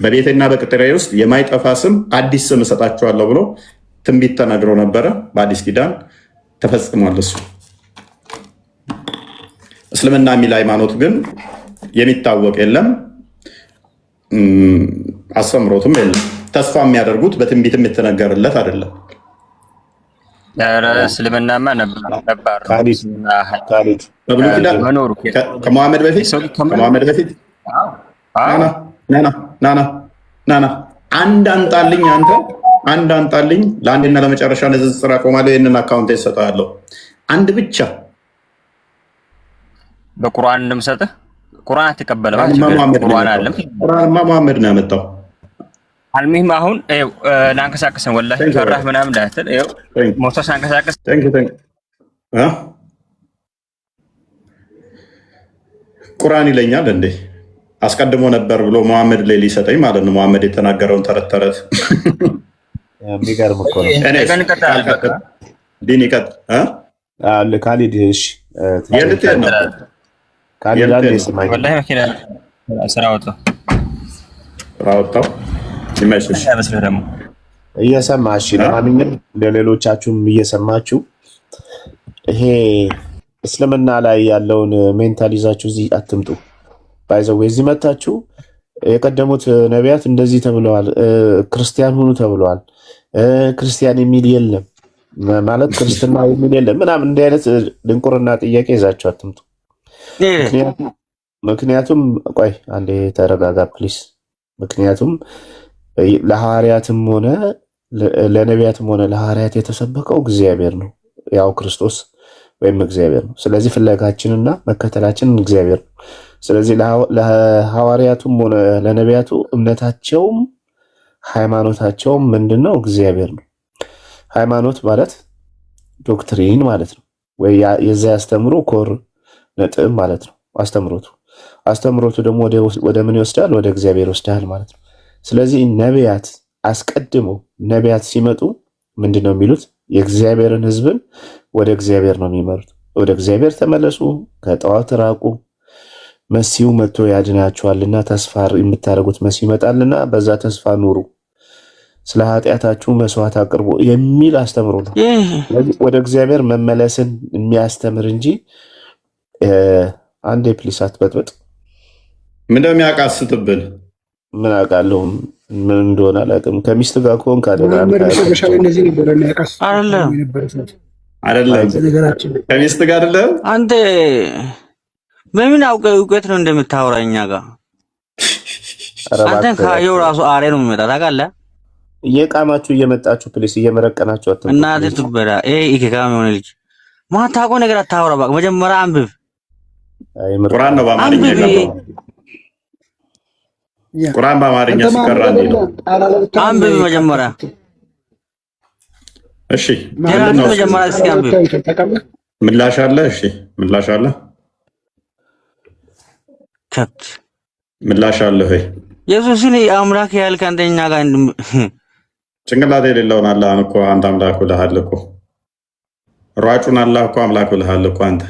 በቤቴና በቅጥሬ ውስጥ የማይጠፋ ስም አዲስ ስም እሰጣቸዋለሁ ብሎ ትንቢት ተናግሮ ነበረ። በአዲስ ኪዳን ተፈጽሟል። እሱ እስልምና የሚል ሃይማኖት ግን የሚታወቅ የለም፣ አስተምሮትም የለም። ተስፋ የሚያደርጉት በትንቢትም የተነገረለት አይደለም። እስልምናማ ነባር በብሉይ ኪዳን ከመሐመድ በፊት ናና አንድ አንጣልኝ፣ አንድ አንጣልኝ። ለአንድና ለመጨረሻ ንጽጽር አቆማለሁ። ይህንን አካውንት ይሰጣለሁ። አንድ ብቻ በቁርአን እንደምሰጥህ ቁርአን አትቀበልም። ቁርአንማ መሐመድ ነው ያመጣው። አልሚህም አሁን ናንቀሳቀሰን ወላሂ ፈራህ ምናምን እንዳትል ሞተር ሳንቀሳቀስ ቁርአን ይለኛል እንዴ? አስቀድሞ ነበር ብሎ መሐመድ ላይ ሊሰጠኝ ማለት ነው። መሐመድ የተናገረውን ተረት ተረት የሚገርም እኮ ነው። ዲን ይቀጥ ካሊድ ስራ ወጣው ይመስልሽ ደግሞ እየሰማ እሺ። ለማንኛውም ለሌሎቻችሁም እየሰማችሁ ይሄ እስልምና ላይ ያለውን ሜንታል ይዛችሁ እዚህ አትምጡ። ባይዘው እዚህ መታችሁ የቀደሙት ነቢያት እንደዚህ ተብለዋል፣ ክርስቲያን ሁኑ ተብለዋል፣ ክርስቲያን የሚል የለም ማለት ክርስትና የሚል የለም ምናምን እንዲህ አይነት ድንቁርና ጥያቄ ይዛችሁ አትምጡ። ምክንያቱም ቆይ አንዴ ተረጋጋ ፕሊስ። ምክንያቱም ለሐዋርያትም ሆነ ለነቢያትም ሆነ ለሐዋርያት የተሰበከው እግዚአብሔር ነው፣ ያው ክርስቶስ ወይም እግዚአብሔር ነው። ስለዚህ ፍለጋችንና መከተላችን እግዚአብሔር ነው። ስለዚህ ለሐዋርያቱም ሆነ ለነቢያቱ እምነታቸውም ሃይማኖታቸውም ምንድነው? እግዚአብሔር ነው። ሃይማኖት ማለት ዶክትሪን ማለት ነው፣ ወይ የዛ ያስተምሩ ኮር ነጥብ ማለት ነው። አስተምሮቱ ደግሞ ወደ ምን ይወስዳል? ወደ እግዚአብሔር ይወስዳል ማለት ነው። ስለዚህ ነቢያት አስቀድመው ነቢያት ሲመጡ ምንድነው የሚሉት? የእግዚአብሔርን ሕዝብን ወደ እግዚአብሔር ነው የሚመሩት። ወደ እግዚአብሔር ተመለሱ፣ ከጣዖት ራቁ፣ መሲሁ መጥቶ ያድናችኋልና ተስፋ የምታደርጉት መሲሁ ይመጣልና በዛ ተስፋ ኑሩ፣ ስለ ኃጢአታችሁ መስዋዕት አቅርቡ የሚል አስተምሮ ነው። ወደ እግዚአብሔር መመለስን የሚያስተምር እንጂ አንዴ ፕሊስ አትበጥበጥ። ምን እንደሚያቃስትብን ምን አውቃለሁ፣ ምን እንደሆነ አላውቅም። ከሚስት ጋር ከሆንክ አይደለም ከሚስት ጋር አይደለም። አንተ በምን አውቀህ እውቀት ነው እንደምታወራ እኛ ጋር? አንተን ካየው ራሱ አሬ ነው የሚመጣ ታውቃለህ። እየቃማችሁ እየመጣችሁ ፕሊስ እየመረቀናችሁ አትምጡ። እናትህ ትበላ። ይሄ ኢከካም የሆነ ልጅ ማታውቀው ነገር አታወራ። በቃ መጀመሪያ አንብብ። ቁርአን ነው በአማርኛ የገባው። ቁርአን በአማርኛ ሲቀራ ነው። አንብብ መጀመሪያ። እሺ መጀመሪያ እስኪ አንብብ። ምላሽ አለ። እሺ ምላሽ አለ። ከብት ምላሽ አለ ወይ? ኢየሱስን አምላክ ያልክ አንተኛ ጋር ጭንቅላት የሌለውን አላህን እኮ አንተ አምላክ ብለሃል እኮ። ሯጩን አላህ እኮ አምላክ ብለሃል እኮ አንተ።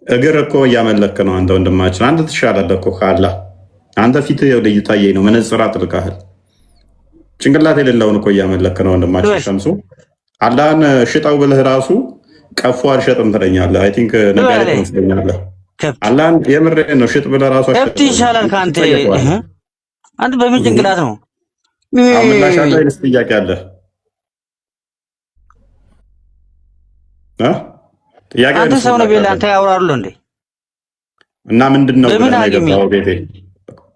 እግር እኮ እያመለክ ነው አንተ ወንድማችን። አንተ ትሻላለህ እኮ ከአላህ። አንተ ፊት እየታየኝ ነው፣ መነጽር አጥልቀሃል። ጭንቅላት የሌለውን እኮ እያመለክ ነው ወንድማችን ሸምሱ። አላህን ሽጠው ብልህ ራሱ ቀፎ አልሸጥም ትለኛለህ። አይ ቲንክ ነጋዴ ትመስለኛለህ። አላህን የምሬን ነው ሽጥ ብለህ ራሱ ከብት ይሻላል ከአንተ። አንተ በምን ጭንቅላት ነው? ምላሽ አለ ወይስ ጥያቄ አለ? ጥያቄ አንተ ሰው ነው ቢል አንተ ያወራሉ እንዴ? እና ምንድነው የገባው ቤቴ?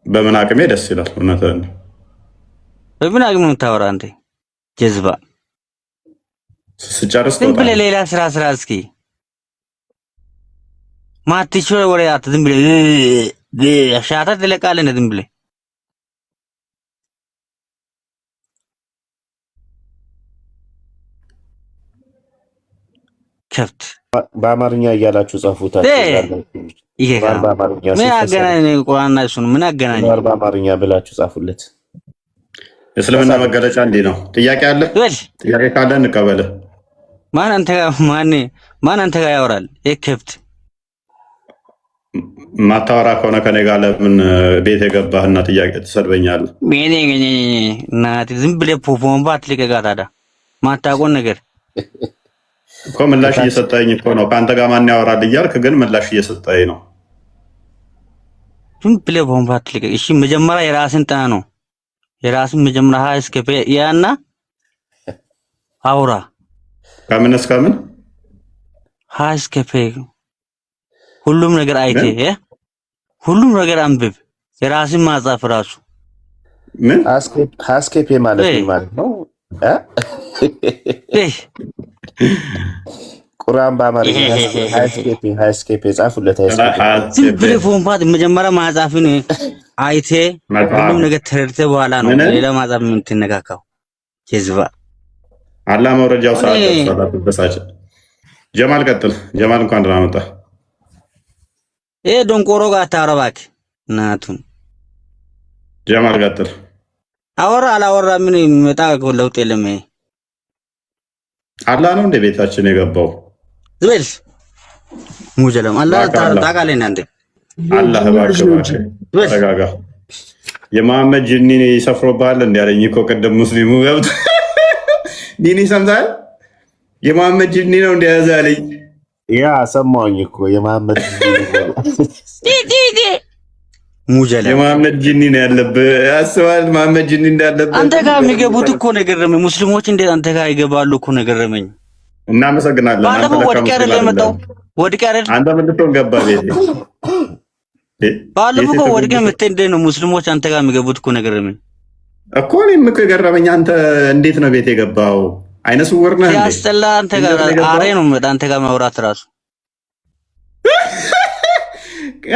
በምን አቅሜ ደስ ይላል። እውነትህን ነው። በምን አቅሜ የምታወራ አንተ ጀዝባ? ስጨርስ ዝም ብለህ ሌላ ስራ እስኪ ማትችል ወሬ ዝም ብለህ ሻታ ትለቃለህ ዝም ብለህ ከብት በአማርኛ እያላችሁ ጻፉታል። ምን አገናኝ ቁርአንና እሱን ምን አገናኝ? በአማርኛ ብላችሁ ጻፉለት። እስልምና መገለጫ እንዲህ ነው። ጥያቄ አለ? ጥያቄ ካለ እንቀበል። ማን አንተ ጋር ያወራል? ከብት ማታወራ ከሆነ ከኔ ጋር ለምን ቤት የገባህና ጥያቄ ትሰድበኛለህ? እናቴ ዝም ብለህ ፖፖምባ አትልቀቃ። ታዲያ ማታውቀውን ነገር እኮ ምላሽ እየሰጠኝ እኮ ነው። ከአንተ ጋር ማን ያወራል እያልክ ግን ምላሽ እየሰጠኝ ነው። ዝም ብለህ ፖፖምባ አትልቀቅ። እሺ መጀመሪያ የራስን ጥና ነው። የራስን መጀመሪያ እስከ ያና አውራ ከምን እስከ ምን እስከ ሁሉም ነገር አይቴ ሁሉም ነገር አንብብ። የራስን ማጻፍ ራሱ ምን ሃስኬፕ ማለት ነው? ቁርአን በአማርኛ ሃስኬፕ ጻፉለት። ዝም ብለህ ፎንፋት መጀመሪያ ማጻፍን አይቴ ሁሉም ነገር ተረድተ በኋላ ነው ሌላ ማጻፍ የምትነካካው። ጀዝባ አላህ መውረጃው ሰዓት ደርሷል። ተበሳጨ። ጀማል ቀጥል። ጀማል እንኳን ደህና መጣ። ዶንቆሮ ጋር አታወራ እባክህ እናቱን። ጀማል ቀጥል። አወራ አላወራ ምን የሚመጣ ለውጥ የለም። አላህ ነው እንደ ቤታችን የገባው ዝበል ሙጀለም አላህ ታቃለህ እናንተ አላህ እባክህ ተረጋጋ። የመሐመድ ጂኒ ይሰፍሮብሃል እንደ ያለኝ እኮ ቅድም ሙስሊሙ ገብቶ ዲኒ ሰምታል። የመሐመድ ጂኒ ነው እንደያዘ ያለኝ ያ ሰማኝ እኮ የመሐመድ ሙጀለም የመሐመድ ጂኒ ነው ያለብህ። አስባል መሐመድ ጂኒ እንዳለበት አንተ ጋር የሚገቡት እኮ ነገረመኝ። ሙስሊሞች እንዴት አንተ ጋር ይገባሉ እኮ ነገረመኝ። እናመሰግናለን። ባለፈው ወድቄ አይደል የመጣው? ወድቄ አይደል አንተ ምን ልትሆን ገባ ቤቴ? ባለፈው እኮ ወድቄ መጥተህ እንዴት ነው ሙስሊሞች አንተ ጋር የሚገቡት እኮ ነገረመኝ እኮ። እኔም እኮ የገረመኝ አንተ እንዴት ነው ቤት የገባው? አይነ ስውር ነህ እንዴ? ያስጠላ። አንተ ጋር አሬ ነው መጣ አንተ ጋር ማውራት ራሱ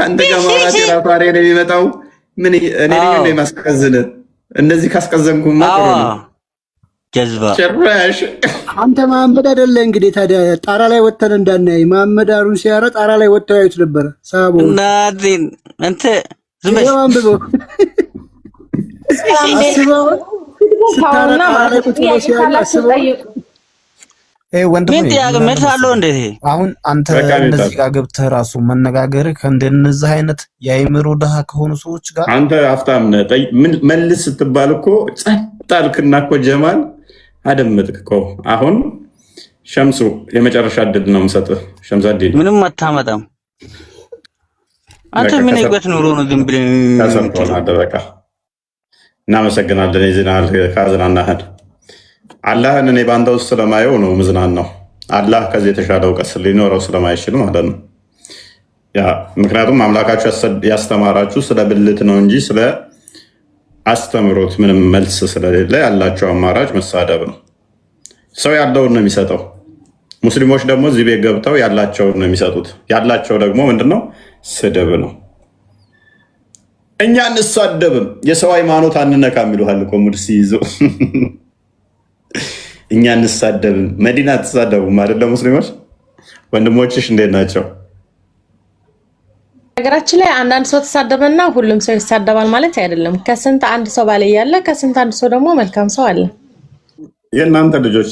አንተ ጋር ማውራት ራሱ አሬ ነው የሚመጣው። ምን እኔ ነኝ የማስቀዝን? እንደዚህ ካስቀዘንኩማ ጥሩ ነው። ጀዝባ ጭራሽ አንተ መሐመድ አይደለ እንግዲህ። ታዲያ ጣራ ላይ ወተን እንዳናይ መሐመድ አሩን ሲያራ ጣራ ላይ ወተን ያዩት ነበረ። ሳቦ ናዲን አንተ ዝም ብለህ አንብበው አስበው ስታረና ማለት ነው ሲያስበው ምን ጥያቄ መልሳለሁ እንዴ? አሁን አንተ እነዚህ ጋር ገብተህ ራሱ መነጋገር ከእንደነዚህ አይነት የአይምሮ ድሃ ከሆኑ ሰዎች ጋር አንተ አፍታም ነህ። ምን መልስ ስትባል እኮ ጸጥ አልክና እኮ ጀማል አደመጥክ እኮ። አሁን ሸምሱ የመጨረሻ እድል ነው የምሰጥህ። ሸምሳዲን ምንም አታመጣም አንተ። ምን ይገት ኑሮ ነው ዝም ብለህ ተሰምቶናል። በቃ እናመሰግናለን። የዜናል ካዝናናህን አላህን እኔ ባንተ ውስጥ ስለማየው ነው ምዝናናው። አላህ ከዚህ የተሻለ እውቀት ሊኖረው ስለማይችል ማለት ነው። ያ ምክንያቱም አምላካችሁ ያስተማራችሁ ስለ ብልት ነው እንጂ ስለ አስተምሮት ምንም መልስ ስለሌለ ያላቸው አማራጭ መሳደብ ነው። ሰው ያለውን ነው የሚሰጠው። ሙስሊሞች ደግሞ እዚህ ቤት ገብተው ያላቸውን ነው የሚሰጡት። ያላቸው ደግሞ ምንድነው? ስድብ ነው። እኛ እንሳደብም የሰው ሃይማኖት አንነካም ይሉሃል እኮ ሙድ ሲይዙ እኛ እንሳደብም። መዲና አትሳደቡም አይደለ? ሙስሊሞች ወንድሞችሽ እንዴት ናቸው? ነገራችን ላይ አንዳንድ ሰው ተሳደበና ሁሉም ሰው ይሳደባል ማለት አይደለም። ከስንት አንድ ሰው ባለ ያለ ከስንት አንድ ሰው ደግሞ መልካም ሰው አለ። የእናንተ ልጆች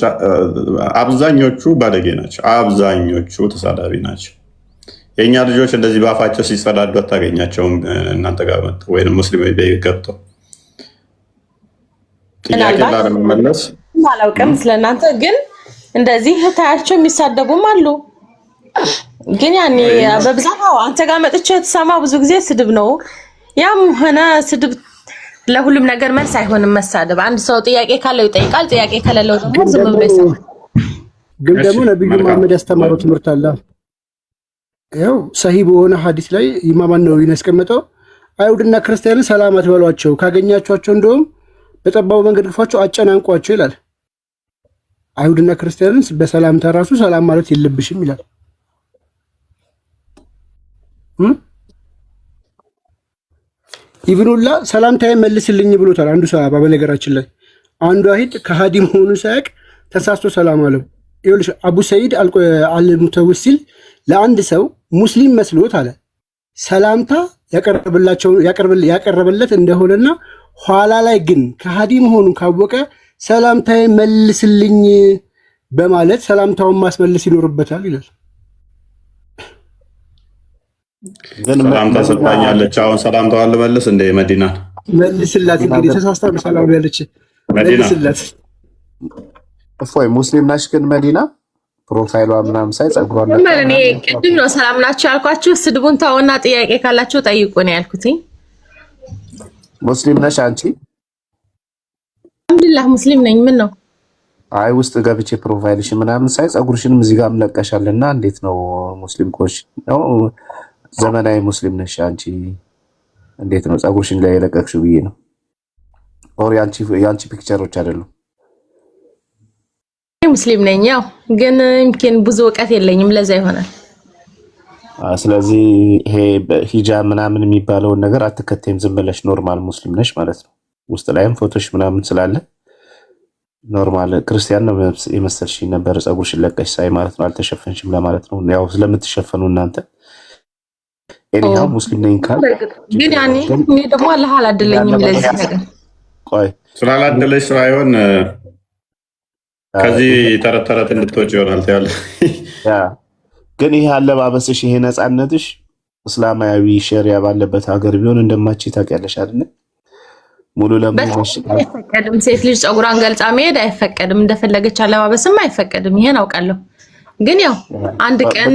አብዛኞቹ ባለጌ ናቸው። አብዛኞቹ ተሳዳቢ ናቸው። የእኛ ልጆች እንደዚህ በአፋቸው ሲጸዳዱ አታገኛቸውም። እናንተ ጋር መጥተው ወይም ሙስሊም ገብተው ጥያቄ ላለመመለስ አላውቅም ስለእናንተ፣ ግን እንደዚህ ታያቸው የሚሳደቡም አሉ። ግን ያኔ በብዛት አንተ ጋር መጥቼ ተሰማ ብዙ ጊዜ ስድብ ነው። ያም ሆነ ስድብ ለሁሉም ነገር መልስ አይሆንም መሳደብ። አንድ ሰው ጥያቄ ካለው ይጠይቃል፣ ጥያቄ ከሌለው ደግሞ ዝም ብሎ ይሰማል። ግን ደግሞ ነብዩ መሐመድ ያስተማረው ትምህርት አለ። ያው ሰሂህ በሆነ ሐዲስ ላይ ኢማማን ነው ያስቀመጠው፣ አይሁድና ክርስቲያንን ሰላም አትበሏቸው፣ ካገኛቸዋቸው እንደውም በጠባቡ መንገድ ግፏቸው፣ አጨናንቋቸው ይላል። አይሁድና ክርስቲያንን በሰላምታ ራሱ ሰላም ማለት የለብሽም ይላል። ኢብኑላ ሰላምታዬ መልስልኝ ብሎታል። አንዱ ሰሃባ በነገራችን ላይ አንዱ አይት ከሃዲ መሆኑን ሳያውቅ ተሳስቶ ሰላም አለው። ይኸውልሽ አቡ ሰይድ አልሙተወሲል ለአንድ ሰው ሙስሊም መስሎት አለ ሰላምታ ያቀረበለት እንደሆነና ኋላ ላይ ግን ከሃዲ መሆኑን ካወቀ ሰላምታዬ መልስልኝ በማለት ሰላምታውን ማስመለስ ይኖርበታል ይላል። ሰላምታ ሰጥታኛለች። አሁን ሰላምታዋን ልመልስ እንደ መዲና መልስላት። እንግዲህ ተሳስታ ሰላም ያለች መልስላት። እፎይ ሙስሊም ናሽ ግን መዲና ፕሮፋይሏ ምናምን ሳይ ጸጉሯን እኔ ቅድም ነው ሰላም ናችሁ ያልኳችሁ። ስድቡን ተውና ጥያቄ ካላችሁ ጠይቁ ነው ያልኩት። ሙስሊም ነሽ አንቺ? አልሐምዱሊላህ ሙስሊም ነኝ። ምን ነው? አይ ውስጥ ገብቼ ፕሮፋይልሽ ምናምን ሳይ ጸጉርሽንም እዚህ ጋር ምለቀሻልና እንዴት ነው ሙስሊም ኮሽ ነው? ዘመናዊ ሙስሊም ነሽ አንቺ? እንዴት ነው ጸጉርሽን ላይ የለቀቅሽው ብዬ ነው። ኦር ያንቺ ፒክቸሮች አይደሉም። ሙስሊም ነኝ ያው ግን ምኪን ብዙ እውቀት የለኝም ለዛ ይሆናል። ስለዚህ ይሄ ሂጃብ ምናምን የሚባለውን ነገር አትከተይም፣ ዝም ብለሽ ኖርማል ሙስሊም ነሽ ማለት ነው። ውስጥ ላይም ፎቶሽ ምናምን ስላለ ኖርማል ክርስቲያን ነው የመሰልሽ ነበር ጸጉርሽን ለቀሽ ሳይ ማለት ነው። አልተሸፈንሽም ለማለት ነው። ያው ስለምትሸፈኑ እናንተ ኤኒሃው ሙስሊም ነኝ ካል ግን ያኔ እኔ ደግሞ አላህ አላደለኝም ለዚህ ነገር። ቆይ ስላላደለሽ ሳይሆን ከዚህ ተረት እንድትወጪ ይሆናል ታያለ። ግን ይሄ አለባበስሽ ይሄ ነፃነትሽ እስላማዊ ሸሪያ ባለበት ሀገር ቢሆን እንደማቺ ታውቂያለሽ አይደል? ሙሉ ለሙሉ አይፈቀድም። ሴት ልጅ ጸጉሯን ገልጻ መሄድ አይፈቀድም። እንደፈለገች አለባበስም አይፈቀድም። ይሄን አውቃለሁ። ግን ያው አንድ ቀን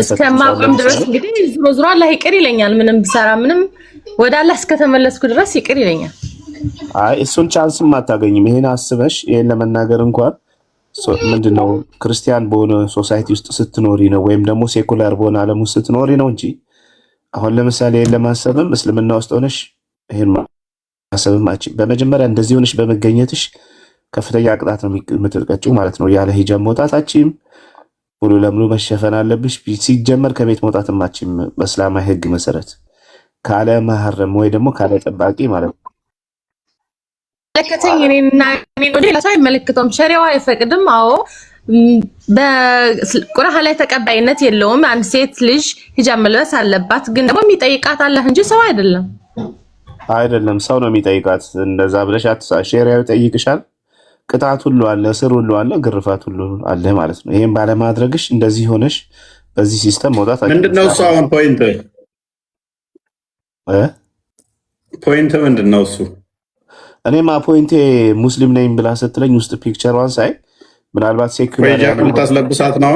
እስከማቆም ድረስ እንግዲህ ዞሮ አላህ ይቅር ይለኛል። ምንም ብሰራ ምንም ወደ አላህ እስከተመለስኩ ድረስ ይቅር ይለኛል። አይ እሱን ቻንስም አታገኝም። ይሄን አስበሽ ይሄን ለመናገር እንኳን ምንድነው ክርስቲያን በሆነ ሶሳይቲ ውስጥ ስትኖሪ ነው ወይም ደግሞ ሴኩላር በሆነ ዓለም ውስጥ ስትኖሪ ነው እንጂ አሁን ለምሳሌ ይሄን ለማሰብም እስልምና ውስጥ ሆነሽ ይሄን ማሰብም በመጀመሪያ እንደዚህ ሆነሽ በመገኘትሽ ከፍተኛ ቅጣት ነው የምትቀጭው ማለት ነው። ያለ ሂጃብ መውጣታችም ሙሉ ለሙሉ መሸፈን አለብሽ። ሲጀመር ከቤት መውጣትማችም በእስላማዊ ሕግ መሰረት ካለ መሐረም ወይ ደግሞ ካለ ጠባቂ ማለት ነው። ለከተኝ እኔና ወደ ለሰው አይመለከተውም። ሸሪዓው አይፈቅድም። አዎ በቁርአን ላይ ተቀባይነት የለውም። አንድ ሴት ልጅ ሂጃብ መልበስ አለባት። ግን ደግሞ የሚጠይቃት አላህ እንጂ ሰው አይደለም። ሰው ነው የሚጠይቃት። እንደዛ ብለሽ ሸሪዓው ይጠይቅሻል። ቅጣት ሁሉ አለ፣ እስር ሁሉ አለ፣ ግርፋት ሁሉ አለ ማለት ነው። ይሄን ባለማድረግሽ እንደዚህ ሆነሽ በዚህ ሲስተም መውጣት ምንድነው እሱ? አሁን ፖይንት ምንድነው እሱ? እኔማ ፖይንቴ ሙስሊም ነኝ ብላ ስትለኝ ውስጥ ፒክቸሯን ሳይ ምናልባት ሴኩላር ታስለብሳት ነው።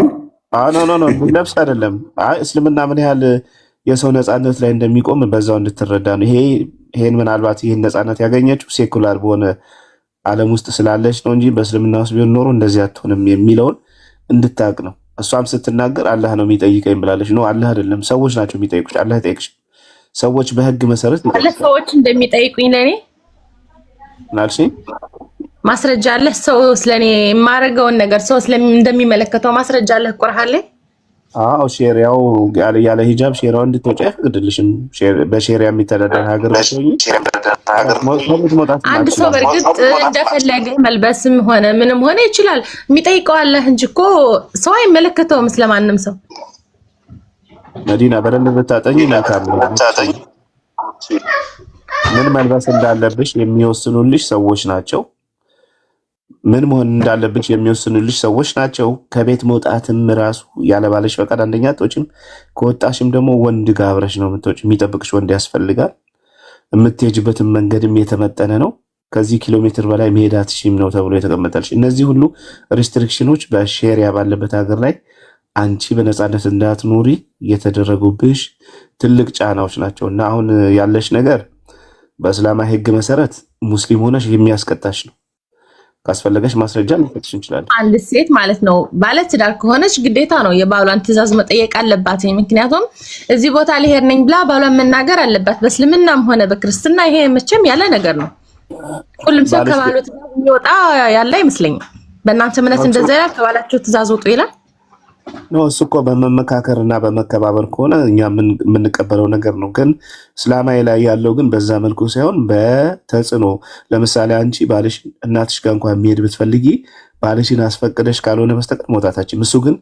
ኖ ለብስ አይደለም። እስልምና ምን ያህል የሰው ነፃነት ላይ እንደሚቆም በዛው እንድትረዳ ነው። ይሄን ምናልባት ይህን ነፃነት ያገኘችው ሴኩላር በሆነ ዓለም ውስጥ ስላለች ነው እንጂ በእስልምና ውስጥ ቢሆን ኖሮ እንደዚህ አትሆንም የሚለውን እንድታቅ ነው። እሷም ስትናገር አላህ ነው የሚጠይቀኝ ብላለች። ነው አላህ አይደለም፣ ሰዎች ናቸው የሚጠይቁሽ። አላህ አይጠይቅሽ። ሰዎች በህግ መሰረት ሰዎች እንደሚጠይቁኝ ለኔ ናልሽ ማስረጃ አለ። ሰው ስለኔ የማረገውን ነገር ሰው እንደሚመለከተው ማስረጃ አለ ቁርአን ላይ። አዎ ሼሪያው ያለ ሂጃብ ሼሪያው እንድትወጪ አይፈቅድልሽም። በሼሪያ የሚተዳደር ሀገር አንድ ሰው በእርግጥ እንደፈለገ መልበስም ሆነ ምንም ሆነ ይችላል። የሚጠይቀው አላህ እንጂ እኮ ሰው አይመለከተውም ስለማንም ሰው። መዲና በደንብ ብታጠኝ ናካም ምን መልበስ እንዳለብሽ የሚወስኑልሽ ሰዎች ናቸው። ምን መሆን እንዳለብሽ የሚወስኑልሽ ሰዎች ናቸው። ከቤት መውጣትም ራሱ ያለባለሽ ፈቃድ አንደኛ አትወጪም። ከወጣሽም ደግሞ ወንድ ጋር አብረሽ ነው የምትወጪው። የሚጠብቅሽ ወንድ ያስፈልጋል። የምትሄጅበትን መንገድም የተመጠነ ነው። ከዚህ ኪሎ ሜትር በላይ መሄድ አትችይም ነው ተብሎ የተቀመጠልሽ። እነዚህ ሁሉ ሪስትሪክሽኖች በሼሪያ ባለበት ሀገር ላይ አንቺ በነፃነት እንዳትኖሪ የተደረጉብሽ ትልቅ ጫናዎች ናቸው እና አሁን ያለሽ ነገር በእስላማዊ ሕግ መሰረት ሙስሊም ሆነሽ የሚያስቀጣሽ ነው። ካስፈለገሽ ማስረጃ ልንሰጥሽ እንችላለን። አንድ ሴት ማለት ነው ባለትዳር ከሆነች ግዴታ ነው የባሏን ትዕዛዝ መጠየቅ አለባት። ምክንያቱም እዚህ ቦታ ልሄድ ነኝ ብላ ባሏን መናገር አለባት። በእስልምናም ሆነ በክርስትና ይሄ መቼም ያለ ነገር ነው። ሁሉም ሰው ከባሉ ትዕዛዝ የሚወጣ ያለ አይመስለኝም። በእናንተ እምነት እንደዛ ይላል? ከባላችሁ ትዕዛዝ ወጡ ይላል? ነው። እሱ እኮ በመመካከር እና በመከባበር ከሆነ እኛ የምንቀበለው ነገር ነው። ግን እስላማዊ ላይ ያለው ግን በዛ መልኩ ሳይሆን በተጽዕኖ። ለምሳሌ አንቺ ባልሽ እናትሽ ጋር እንኳን የሚሄድ ብትፈልጊ ባልሽን አስፈቅደሽ ካልሆነ በስተቀር መውጣታችን። እሱ ግን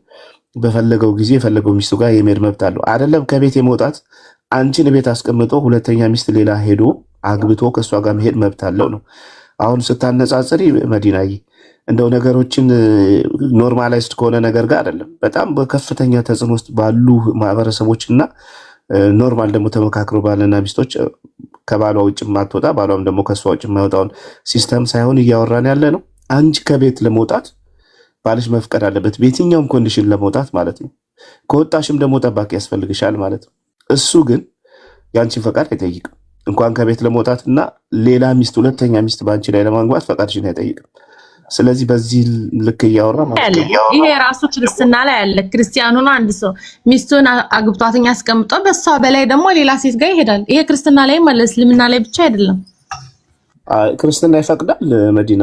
በፈለገው ጊዜ የፈለገው ሚስቱ ጋር የሚሄድ መብት አለው። አይደለም ከቤት የመውጣት አንቺን ቤት አስቀምጦ ሁለተኛ ሚስት ሌላ ሄዶ አግብቶ ከእሷ ጋር መሄድ መብት አለው ነው። አሁን ስታነጻጽሪ መዲናዬ እንደው ነገሮችን ኖርማላይዝድ ከሆነ ነገር ጋር አይደለም። በጣም በከፍተኛ ተጽዕኖ ውስጥ ባሉ ማህበረሰቦች እና ኖርማል ደግሞ ተመካክሮ ባልና ሚስቶች ከባሏ ውጭ ማትወጣ ባሏም ደግሞ ከእሷ ውጭ የማይወጣውን ሲስተም ሳይሆን እያወራን ያለ ነው። አንቺ ከቤት ለመውጣት ባልሽ መፍቀድ አለበት፣ በየትኛውም ኮንዲሽን ለመውጣት ማለት ነው። ከወጣሽም ደግሞ ጠባቂ ያስፈልግሻል ማለት ነው። እሱ ግን የአንቺን ፈቃድ አይጠይቅም። እንኳን ከቤት ለመውጣት እና ሌላ ሚስት ሁለተኛ ሚስት በአንቺ ላይ ለማግባት ፈቃድሽን አይጠይቅም። ስለዚህ በዚህ ልክ እያወራ ይሄ ራሱ ክርስትና ላይ ያለ ክርስቲያኑ ነው። አንድ ሰው ሚስቱን አግብቷትኛ አስቀምጦ በሷ በላይ ደግሞ ሌላ ሴት ጋር ይሄዳል። ይሄ ክርስትና ላይ ማለት እስልምና ላይ ብቻ አይደለም። ክርስትና ይፈቅዳል። መዲና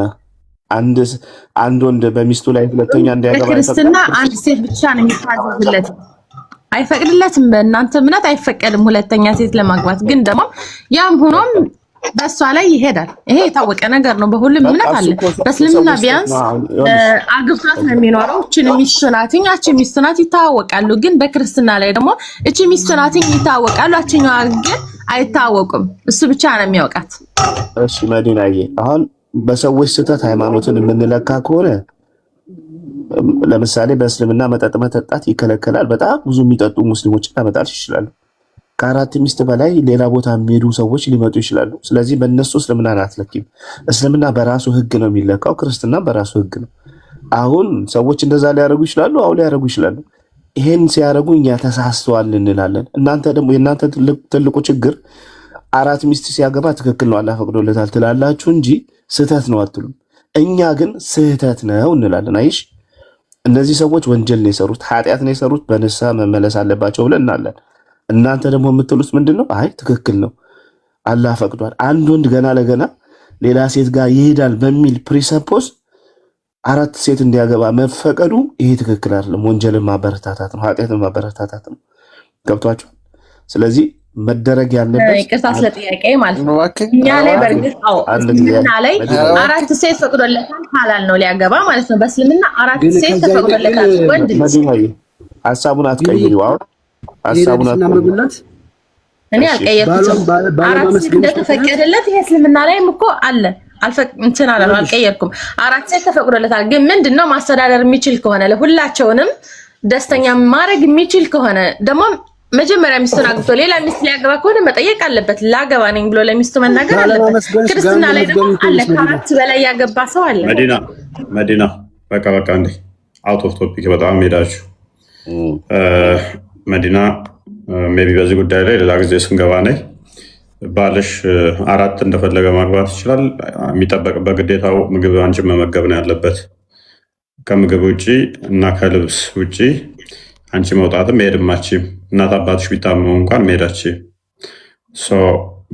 አንድ ወንድ በሚስቱ ላይ ሁለተኛ እንዲያገባ ክርስትና አንድ ሴት ብቻ ነው የሚታዘዝለት፣ አይፈቅድለትም። በእናንተ እምነት አይፈቀድም ሁለተኛ ሴት ለማግባት። ግን ደግሞ ያም ሆኖም በእሷ ላይ ይሄዳል። ይሄ የታወቀ ነገር ነው። በሁሉም እምነት አለ። በእስልምና ቢያንስ አግብቷት ነው የሚኖረው። እችን ሚስቱ ናት፣ እቺ ሚስቱ ናት ይታወቃሉ። ግን በክርስትና ላይ ደግሞ እቺ ሚስቱ ናት ይታወቃሉ፣ አችኛዋ ግን አይታወቁም። እሱ ብቻ ነው የሚያውቃት። እሺ መዲናዬ፣ አሁን በሰዎች ስህተት ሃይማኖትን የምንለካ ከሆነ ለምሳሌ በእስልምና መጠጥ መጠጣት ይከለከላል። በጣም ብዙ የሚጠጡ ሙስሊሞችን ላመጣልሽ ይችላሉ። ከአራት ሚስት በላይ ሌላ ቦታ የሚሄዱ ሰዎች ሊመጡ ይችላሉ። ስለዚህ በእነሱ እስልምናን አትለኪም። እስልምና በራሱ ህግ ነው የሚለካው፣ ክርስትና በራሱ ህግ ነው። አሁን ሰዎች እንደዛ ሊያደርጉ ይችላሉ። አሁን ሊያደርጉ ይችላሉ። ይሄን ሲያደርጉ እኛ ተሳስተዋል እንላለን። እናንተ ደግሞ የእናንተ ትልቁ ችግር አራት ሚስት ሲያገባ ትክክል ነው አላህ ፈቅዶለታል ትላላችሁ እንጂ ስህተት ነው አትሉም። እኛ ግን ስህተት ነው እንላለን። አይሽ እነዚህ ሰዎች ወንጀል ነው የሰሩት፣ ኃጢአት ነው የሰሩት፣ በንስሐ መመለስ አለባቸው ብለን እናለን። እናንተ ደግሞ የምትሉት ምንድን ነው? አይ ትክክል ነው አላህ ፈቅዷል። አንድ ወንድ ገና ለገና ሌላ ሴት ጋር ይሄዳል በሚል ፕሪሰፖዝ አራት ሴት እንዲያገባ መፈቀዱ ይሄ ትክክል አይደለም። ወንጀልን ማበረታታት ነው፣ ኃጢአትን ማበረታታት ነው። ገብቷቸው። ስለዚህ መደረግ ያለበት ይቅርታ ስለ ጥያቄ ማለት ነው። እኛ ላይ በእርግጥ እስልምና ላይ አራት ሴት ፈቅዶለታል፣ ሐላል ነው ሊያገባ ማለት ነው። በእስልምና አራት ሴት ተፈቅዶለታል። ወንድ ሀሳቡን አትቀይሪው። አሁን ሀሳቡን አትቀይሪው። እኔ አልቀየርኩትም። አራት ሴት እንደተፈቀደለት ይሄ እስልምና ላይም እኮ አለ። እንትን አልቀየርኩም። አራት ሴት ተፈቅዶለታል። ግን ምንድነው ማስተዳደር የሚችል ከሆነ ለሁላቸውንም ደስተኛ ማድረግ የሚችል ከሆነ ደግሞ መጀመሪያ ሚስቱን አግብቶ ሌላ ሚስት ሊያገባ ከሆነ መጠየቅ አለበት። ላገባ ነኝ ብሎ ለሚስቱ መናገር አለበት። ክርስትና ላይ ደግሞ አለ፣ ከአራት በላይ ያገባ ሰው አለ። መዲና በቃ እንዴ አውት ኦፍ ቶፒክ በጣም ሄዳችሁ። መዲና ሜይ ቢ በዚህ ጉዳይ ላይ ሌላ ጊዜ ስንገባ ነኝ። ባልሽ አራት እንደፈለገ ማግባት ይችላል። የሚጠበቅበት ግዴታው ምግብ አንቺን መመገብ ነው ያለበት። ከምግብ ውጭ እና ከልብስ ውጭ አንቺ መውጣትም መሄድም አትችይም። እናት አባትሽ ቢታመሙ እንኳን መሄዳችም።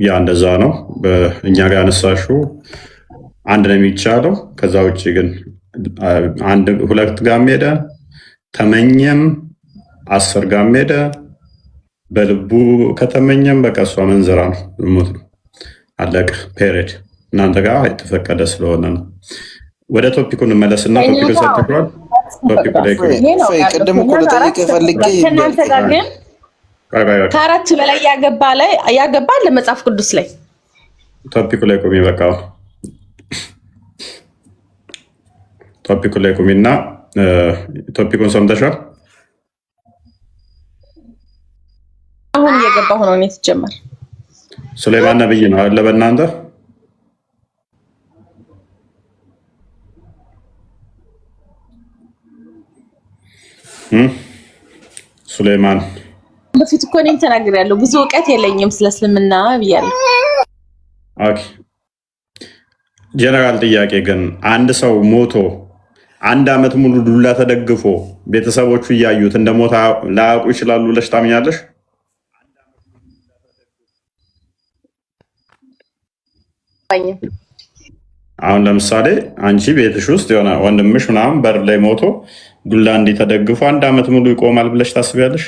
ያ እንደዛ ነው። እኛ ጋር ያነሳሽው አንድ ነው የሚቻለው። ከዛ ውጭ ግን ሁለት ጋር ሄደ ተመኘም 10 ጋር ሄደ በልቡ ከተመኘም በቃ እሷ መንዘራ ነው ሞት ነው አለቀ። ፔሬድ እናንተ ጋር የተፈቀደ ስለሆነ ነው። ወደ ቶፒኩ እንመለስና ቶፒኩ ሰጥቷል። ቅድም እኮ ልጠይቅህ ፈልጌ ከአራት በላይ ያገባ ለመጽሐፍ ቅዱስ ላይ ቶፒኩ ላይ ቁሚ። በቃ ቶፒኩ ላይ ቁሚና ቶፒኩን ሰምተሻል? አሁን እየገባ ሆኖ ነው የተጀመረ። ሱሌማን ነብይ ነው አለ በእናንተ ሱሌማን በፊት እኮ እኔም ተናግሬያለሁ። ብዙ እውቀት የለኝም ስለ እስልምና ብያለሁ። ኦኬ ጀነራል ጥያቄ ግን አንድ ሰው ሞቶ 1 ዓመት ሙሉ ዱላ ተደግፎ ቤተሰቦቹ እያዩት እንደ ሞታ ላያውቁ ይችላሉ ብለሽ ታምኛለሽ? አሁን ለምሳሌ አንቺ ቤትሽ ውስጥ የሆነ ወንድምሽ ምናምን በር ላይ ሞቶ ዱላ እንዲህ ተደግፎ 1 ዓመት ሙሉ ይቆማል ብለሽ ታስቢያለሽ?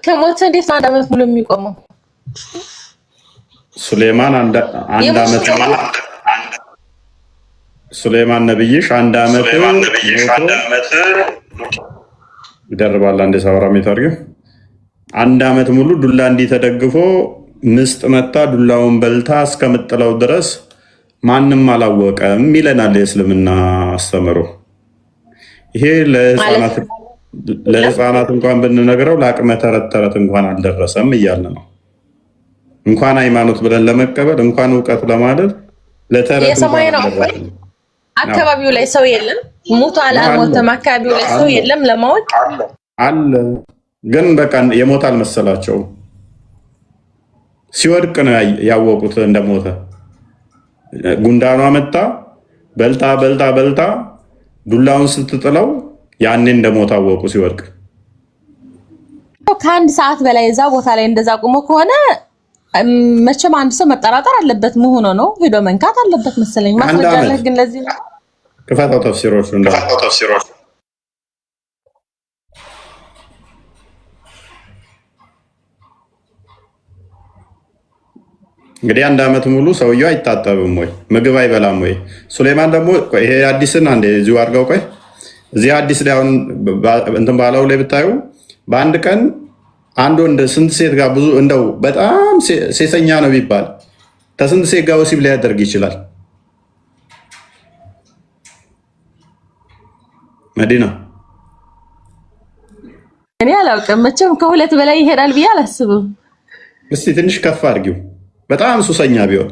ከሞተ እንዴት 1 ዓመት ሙሉ የሚቆመው? ሱሌማን ሱሌማን ነብይሽ 1 ዓመት ይደርባል። አንድ ሳውራ የሚታርገው 1 ዓመት ሙሉ ዱላ እንዲህ ተደግፎ ምስጥ መታ ዱላውን በልታ እስከምጥለው ድረስ ማንም አላወቀም ይለናል የእስልምና አስተምሮ። ይሄ ለህፃናት እንኳን ብንነግረው ለአቅመ ተረት እንኳን አልደረሰም እያልን ነው። እንኳን ሃይማኖት ብለን ለመቀበል እንኳን እውቀት ለማለት ለተረት የሰማይ ነው። አካባቢው ላይ ሰው የለም፣ ሞቷል አልሞተም፣ አካባቢው ላይ ሰው የለም ለማወቅ አለ። ግን በቃ የሞት አልመሰላቸው። ሲወድቅ ነው ያወቁት እንደሞተ። ጉንዳኗ መጣ በልታ ዱላውን ስትጥለው ያኔ እንደሞተ አወቁ ሲወድቅ። ከ1 ሰዓት በላይ እዛ ቦታ ላይ እንደዛ ቆሞ ከሆነ መቼም አንድ ሰው መጠራጠር አለበት። መሆኑ ነው ሄዶ መንካት አለበት መሰለኝ። ማስረጃ አለ ግን ለዚህ ነው ክፈታው ተፍሲሮቹ እንግዲህ 1 ዓመት ሙሉ ሰውየው አይታጠብም ወይ ምግብ አይበላም ወይ? ሱሌማን ደግሞ ይሄ አዲስን አንዴ እዚሁ አድርገው። ቆይ እዚህ አዲስ ላይ አሁን እንትን ባለው ላይ ብታዩ በአንድ ቀን አንድ ወንድ ስንት ሴት ጋር ብዙ እንደው በጣም ሴሰኛ ነው ቢባል ከስንት ሴት ጋር ወሲብ ሊያደርግ ይችላል? መዲና እኔ አላውቅም። መቼም ከ2 በላይ ይሄዳል ብዬ አላስብም። እስቲ ትንሽ ከፍ አድርጊው። በጣም ሱሰኛ ቢሆን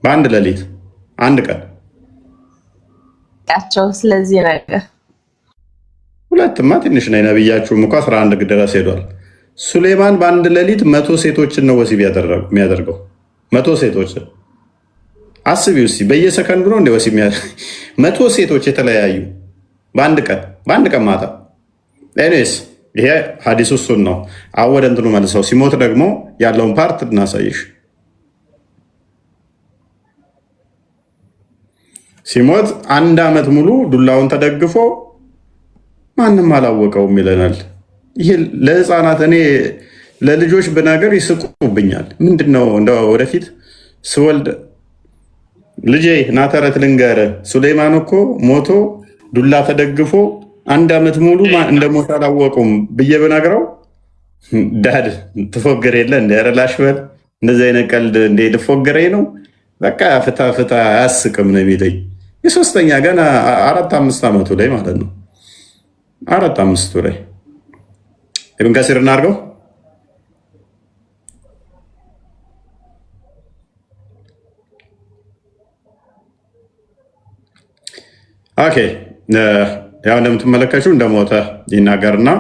በአንድ ሌሊት 1 ቀን ያቸው። ስለዚህ ነገር 2ማ ትንሽ ነው። ነብያችሁም እኮ 11 ድረስ ሄዷል። ሱሌማን በአንድ ሌሊት 100 ሴቶችን ነው ወሲብ የሚያደርገው። 100 ሴቶችን አስቢው እስቲ። በየሰከንዱ ነው እንደ ወሲብ 100 ሴቶች የተለያዩ በአንድ ቀን ማታ። ኤኒዌይስ ይሄ ሀዲሱ እሱን ነው። አሁን ወደ እንትኑ መልሰው ሲሞት ደግሞ ያለውን ፓርት እናሳይሽ። ሲሞት 1 ዓመት ሙሉ ዱላውን ተደግፎ ማንም አላወቀውም ይለናል። ይሄ ለህፃናት እኔ ለልጆች ብናገር ይስቁብኛል። ምንድነው እንደ ወደፊት ስወልድ ልጄ ናተረት ልንገርህ፣ ሱሌማን እኮ ሞቶ ዱላ ተደግፎ 1 ዓመት ሙሉ እንደሞተ አላወቁም ብዬ ብነግረው ዳድ ትፎግር የለ እንደ ረላሽ በል እንደዚህ አይነት ቀልድ እንደ ልፎግረኝ ነው በቃ ፍታ አያስቅም ነው የሚለኝ። የ3ኛ ገና 4-5 ዓመቱ ላይ ማለት ነው 4-5ቱ ላይ ኢብን ከሲር እናድርገው። ኦኬ ያው እንደምትመለከቱ እንደሞተ ይናገርና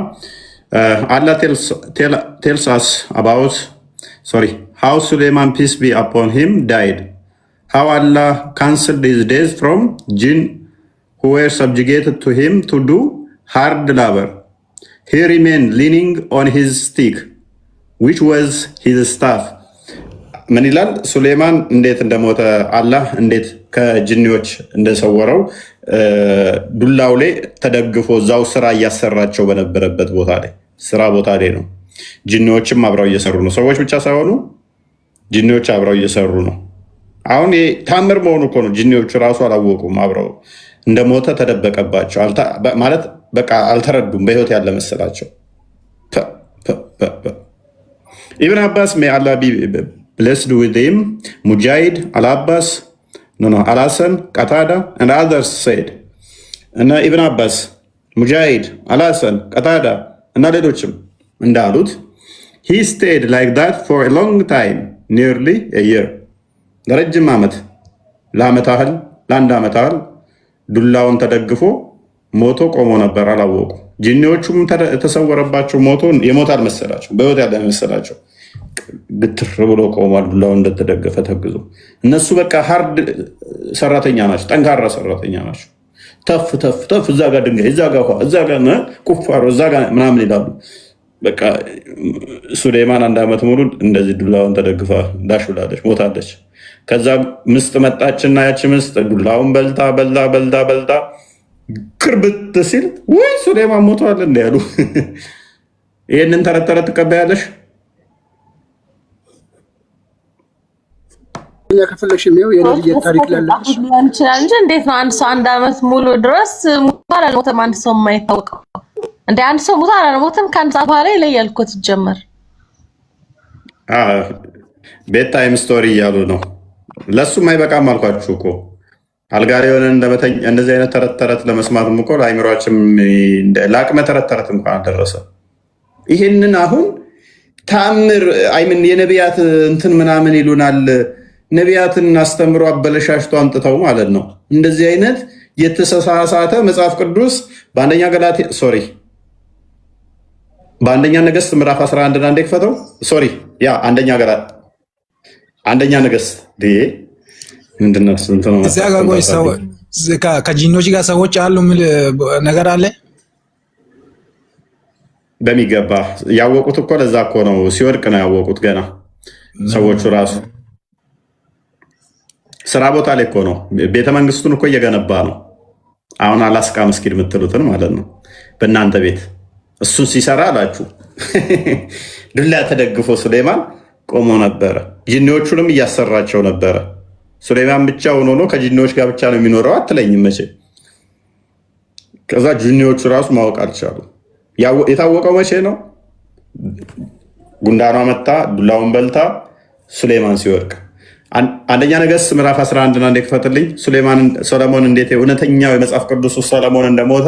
አላህ tells us about how Suleiman peace be upon him died, how Allah cancelled his days from jinn who were subjugated to him to do hard labor. He remained leaning on his stick which was his staff. ምን ይላል? ሱሌማን እንዴት እንደሞተ አላህ እንዴት ከጅኒዎች እንደሰወረው ዱላው ላይ ተደግፎ እዛው ስራ እያሰራቸው በነበረበት ቦታ ላይ ስራ ቦታ ላይ ነው። ጅኒዎችም አብረው እየሰሩ ነው። ሰዎች ብቻ ሳይሆኑ ጅኒዎች አብረው እየሰሩ ነው። አሁን ታምር መሆኑ እኮ ነው። ጅኒዎቹ ራሱ አላወቁም። አብረው እንደሞተ ተደበቀባቸው ማለት በቃ አልተረዱም። በህይወት ያለ መሰላቸው። ኢብን አባስ ሜይ አላህ ቢ blessed with him, Mujahid, Al-Abbas, Al-Hasan, Qatada, and others said, እና ኢብን አባስ ሙጃሂድ፣ አልሐሰን፣ ቀታዳ እና ሌሎችም እንዳሉት he stayed like that for a long time, nearly a year, ለረጅም ዓመት ለአንድ ዓመት ያህል ዱላውን ተደግፎ ሞቶ ቆሞ ነበር። አላወቁ። ጂኒዎቹም ተሰወረባቸው። የሞት አልመሰላቸው፣ በህይወት ያለ መሰላቸው። ግትር ብሎ ቆሟል። ዱላውን እንደተደገፈ ተግዞ። እነሱ በቃ ሃርድ ሰራተኛ ናቸው፣ ጠንካራ ሰራተኛ ናቸው። ተፍ ተፍ ተፍ፣ እዛ ጋር ድንጋይ፣ እዛ ጋር ውሃ፣ እዛ ጋር ቁፋሮ፣ እዛ ጋር ምናምን ይላሉ። በቃ ሱሌማን 1 ዓመት ሙሉ እንደዚህ ዱላውን ተደግፋ ዳሽ ብላለች፣ ሞታለች። ከዛ ምስጥ መጣችና ያቺ ምስጥ ዱላውን በልታ በልታ በልታ በልታ ክርብት ሲል ወይ ሱሌማን ሞቷል እንደ ያሉ። ይህንን ተረት ተረት ትቀበያለሽ? ከፈለግሽ ነው የነብይ ታሪክ ላለሽ እንጂ እንዴት ነው አንድ ሰው 1 ዓመት ሙሉ ድረስ ሙታል አልሞተም? አንድ ሰው የማይታወቀው እንደ አንድ ሰው ሙታል አልሞተም ከአንድ ሰዓት በኋላ ይለያል እኮ ሲጀመር። ቤት ታይም ስቶሪ እያሉ ነው። ለሱም አይበቃም አልኳችሁ እኮ አልጋሪ የሆነ እንደዚህ አይነት ተረት ተረት ለመስማትም እኮ ለአይምሯችን ለአቅመ ተረት ተረት እንኳን አልደረሰ። ይህንን አሁን ተአምር አይምን የነቢያት እንትን ምናምን ይሉናል። ነቢያትን አስተምሮ አበለሻሽቶ አምጥተው ማለት ነው። እንደዚህ አይነት የተሳሳተ መጽሐፍ ቅዱስ በአንደኛ ነገሥት ምዕራፍ 11 አንዴ ክፈተው። አንደኛ ነገሥት ምንድነው? ከጂኖች ጋር ሰዎች አሉ የሚል ነገር አለ። በሚገባ ያወቁት እኮ ለዛ እኮ ነው ሲወድቅ ነው ያወቁት። ገና ሰዎቹ ራሱ ስራ ቦታ ላይ እኮ ነው። ቤተመንግስቱን እኮ እየገነባ ነው። አሁን አላስቃ መስጊድ የምትሉትን ማለት ነው በእናንተ ቤት እሱን ሲሰራ አላችሁ። ዱላ ተደግፎ ሱሌማን ቆሞ ነበረ። ጂኒዎቹንም እያሰራቸው ነበረ። ሱሌማን ብቻ ሆኖ ከጂኒዎች ጋር ብቻ ነው የሚኖረው አትለኝም መቼ። ከዛ ጂኒዎቹ ራሱ ማወቅ አልቻሉ። የታወቀው መቼ ነው? ጉንዳኗ መታ ዱላውን በልታ ሱሌማን ሲወድቅ። አንደኛ ነገሥት ምዕራፍ 11 አንዴ ክፈትልኝ። ሰሎሞን እንዴት እውነተኛው የመጽሐፍ ቅዱስ ሰሎሞን እንደሞተ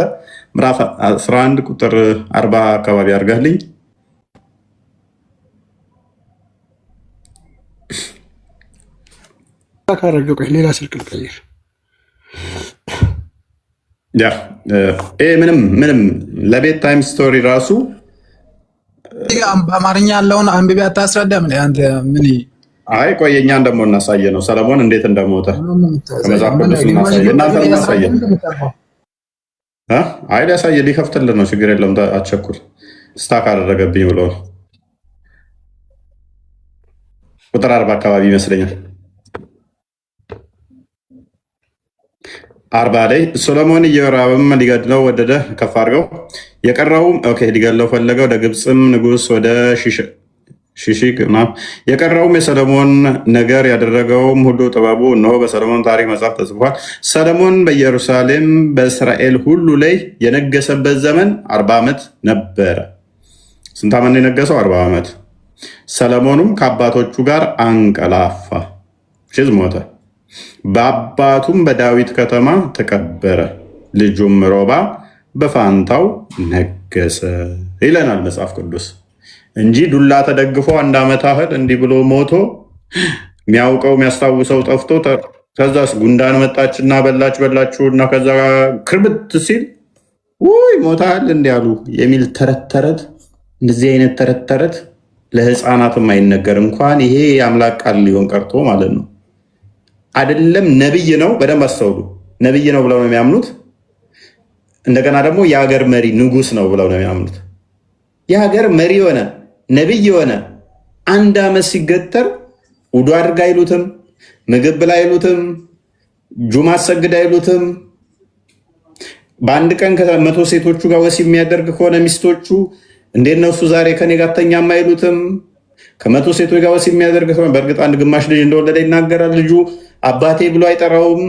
ምዕራፍ 11 ቁጥር 40 አካባቢ አድርገህልኝ። ሌላ ስልክ ልቀይር። ምንም ለቤት ታይም ስቶሪ ራሱ በአማርኛ ያለውን አንብቤ አታስረዳም? ምን አይ ቆየኛን ደግሞ እናሳየ ነው ሰለሞን እንዴት እንደሞተ ከመጽሐፍ ቅዱስ እናሳየ። እናንተ እናሳየ። አይ ሊያሳየ ሊከፍትልን ነው። ችግር የለም አትቸኩል። ስታክ አደረገብኝ ብሎ ቁጥር 40 አካባቢ ይመስለኛል። 40 ላይ ሰሎሞን ኢዮራብም ሊገድለው ወደደ። ከፍ አድርገው የቀረውም ሊገድለው ፈለገው። ወደ ግብፅም ንጉሥ ወደ ሽሺቅ የቀረውም የሰሎሞን ነገር ያደረገውም ሁሉ ጥበቡ እነሆ በሰሎሞን ታሪክ መጽሐፍ ተጽፏል። ሰሎሞን በኢየሩሳሌም በእስራኤል ሁሉ ላይ የነገሰበት ዘመን 40 ዓመት ነበረ። ስንት ዓመት ነው የነገሰው? 40 ዓመት። ሰሎሞኑም ከአባቶቹ ጋር አንቀላፋ፣ ሞተ። በአባቱም በዳዊት ከተማ ተቀበረ። ልጁም ሮባ በፋንታው ነገሰ ይለናል መጽሐፍ ቅዱስ እንጂ ዱላ ተደግፎ 1 ዓመት ያህል እንዲህ ብሎ ሞቶ የሚያውቀው የሚያስታውሰው ጠፍቶ ከዛስ ጉንዳን መጣችና በላችሁና ከዛ ክርብት ሲል ውይ ሞታል እንዲያሉ የሚል ተረት ተረት። እንደዚህ አይነት ተረት ተረት ለህፃናትም አይነገር እንኳን ይሄ የአምላክ ቃል ሊሆን ቀርቶ ማለት ነው። አይደለም ነብይ ነው። በደንብ አስተውሉ። ነብይ ነው ብለው ነው የሚያምኑት። እንደገና ደግሞ የሀገር መሪ ንጉስ ነው ብለው ነው የሚያምኑት። የሀገር መሪ የሆነ ነብይ የሆነ 1 ዓመት ሲገተር ውዱ አድርግ አይሉትም፣ ምግብ ብላ አይሉትም፣ ጁማ አሰግድ አይሉትም። በአንድ ቀን ከ100 ሴቶቹ ጋር ወሲብ የሚያደርግ ከሆነ ሚስቶቹ እንዴት ነው እሱ ዛሬ ከኔ ጋር ተኛም አይሉትም። ከ100 ሴቶች ጋር ወሲብ የሚያደርግ ከሆነ በእርግጥ አንድ ግማሽ ልጅ እንደወለደ ይናገራል። ልጁ አባቴ ብሎ አይጠራውም።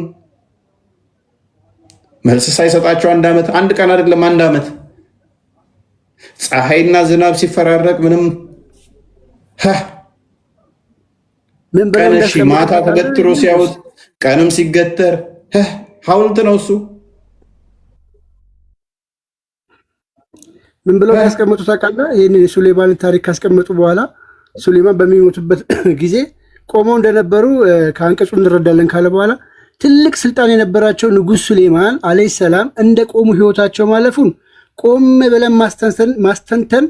መልስ ሳይሰጣቸው 1 ዓመት፣ 1 ቀን አይደለም 1 ዓመት ፀሐይና ዝናብ ሲፈራረቅ ምንም ማታ ተገትሮ ሲያዩት ቀንም ሲገተር ሐውልት ነው እሱ። ምን ብለው ያስቀመጡ ታውቃለህ? ይህን የሱሌማንን ታሪክ ካስቀመጡ በኋላ ሱሌማን በሚሞቱበት ጊዜ ቆመው እንደነበሩ ከአንቀጹ እንረዳለን ካለ በኋላ ትልቅ ስልጣን የነበራቸው ንጉሥ ሱሌማን አለይሂ ሰላም እንደ ቆሙ ህይወታቸው ማለፉን ቆም ብለን ማስተንተን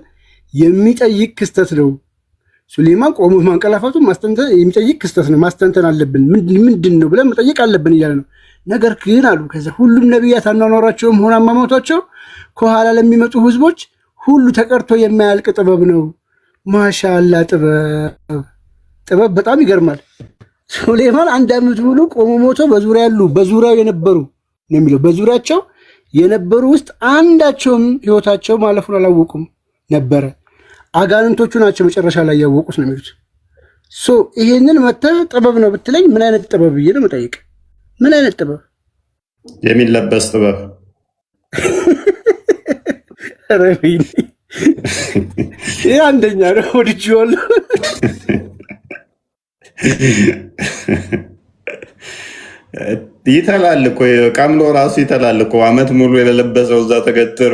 የሚጠይቅ ክስተት ነው። ሱሌማን ቆሞ ማንቀላፋቱ ማስተንተን የሚጠይቅ ክስተት ነው። ማስተንተን አለብን። ምንድን ነው ብለን መጠየቅ አለብን እያለ ነው። ነገር ግን አሉ ከዛ ሁሉም ነቢያት አኗኗራቸውም ሆነ አሟሟታቸው ከኋላ ለሚመጡ ህዝቦች ሁሉ ተቀርቶ የማያልቅ ጥበብ ነው። ማሻአላ ጥበብ በጣም ይገርማል። ሱሌማን 1 ዓመት ሙሉ ቆሞ ሞቶ በዙሪያው የነበሩ ነው የሚለው በዙሪያቸው የነበሩ ውስጥ አንዳቸውም ህይወታቸው ማለፉን አላወቁም ነበረ። አጋንንቶቹ ናቸው መጨረሻ ላይ ያወቁት ነው የሚሉት። ይሄንን መተህ ጥበብ ነው ብትለኝ ምን አይነት ጥበብ ብዬ ነው የምጠይቅ? ምን አይነት ጥበብ? የሚለበስ ጥበብ። ይህ አንደኛ ነው። ወድጄዋለሁ። ይተላል እኮ ቀምሎ ራሱ ይተላል እኮ። አመት ሙሉ የለበሰው እዛ ተገትሮ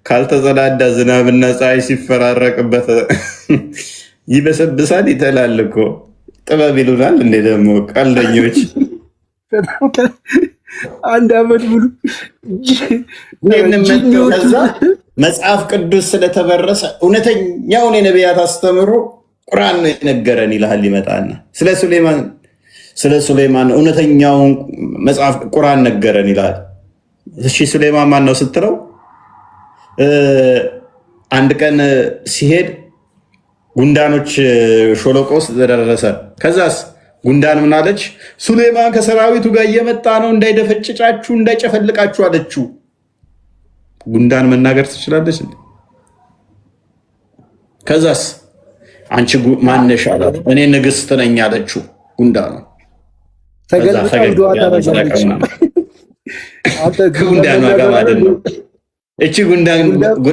ካልተጸዳዳ ዝናብና ፀሐይ ሲፈራረቅበት ይበሰብሳል። ይተላል እኮ። ጥበብ ይሉናል እንዴ ደግሞ ቀልደኞች። 1 ዓመት ሙሉ ከዛ መጽሐፍ ቅዱስ ስለተበረሰ እውነተኛውን የነቢያት አስተምሮ ቁርአን ነው የነገረን ይልሃል። ይመጣና ስለ ሱሌማን እውነተኛውን መጽሐፍ ቁርአን ነገረን ይላል። እሺ ሱሌማን ማን ነው ስትለው አንድ ቀን ሲሄድ ጉንዳኖች ሾለቆ ውስጥ ተደረሰ። ከዛስ ጉንዳን ምን አለች? ሱሌማን ከሰራዊቱ ጋር እየመጣ ነው እንዳይደፈጭጫችሁ እንዳይጨፈልቃችሁ አለችው። ጉንዳን መናገር ትችላለች። ከዛስ አንቺ ማነሽ አላት። እኔ ንግስት ነኝ አለችው ጉንዳኑ። ጉንዳኗ ጋር ማለት ነው። እቺ ጉንዳን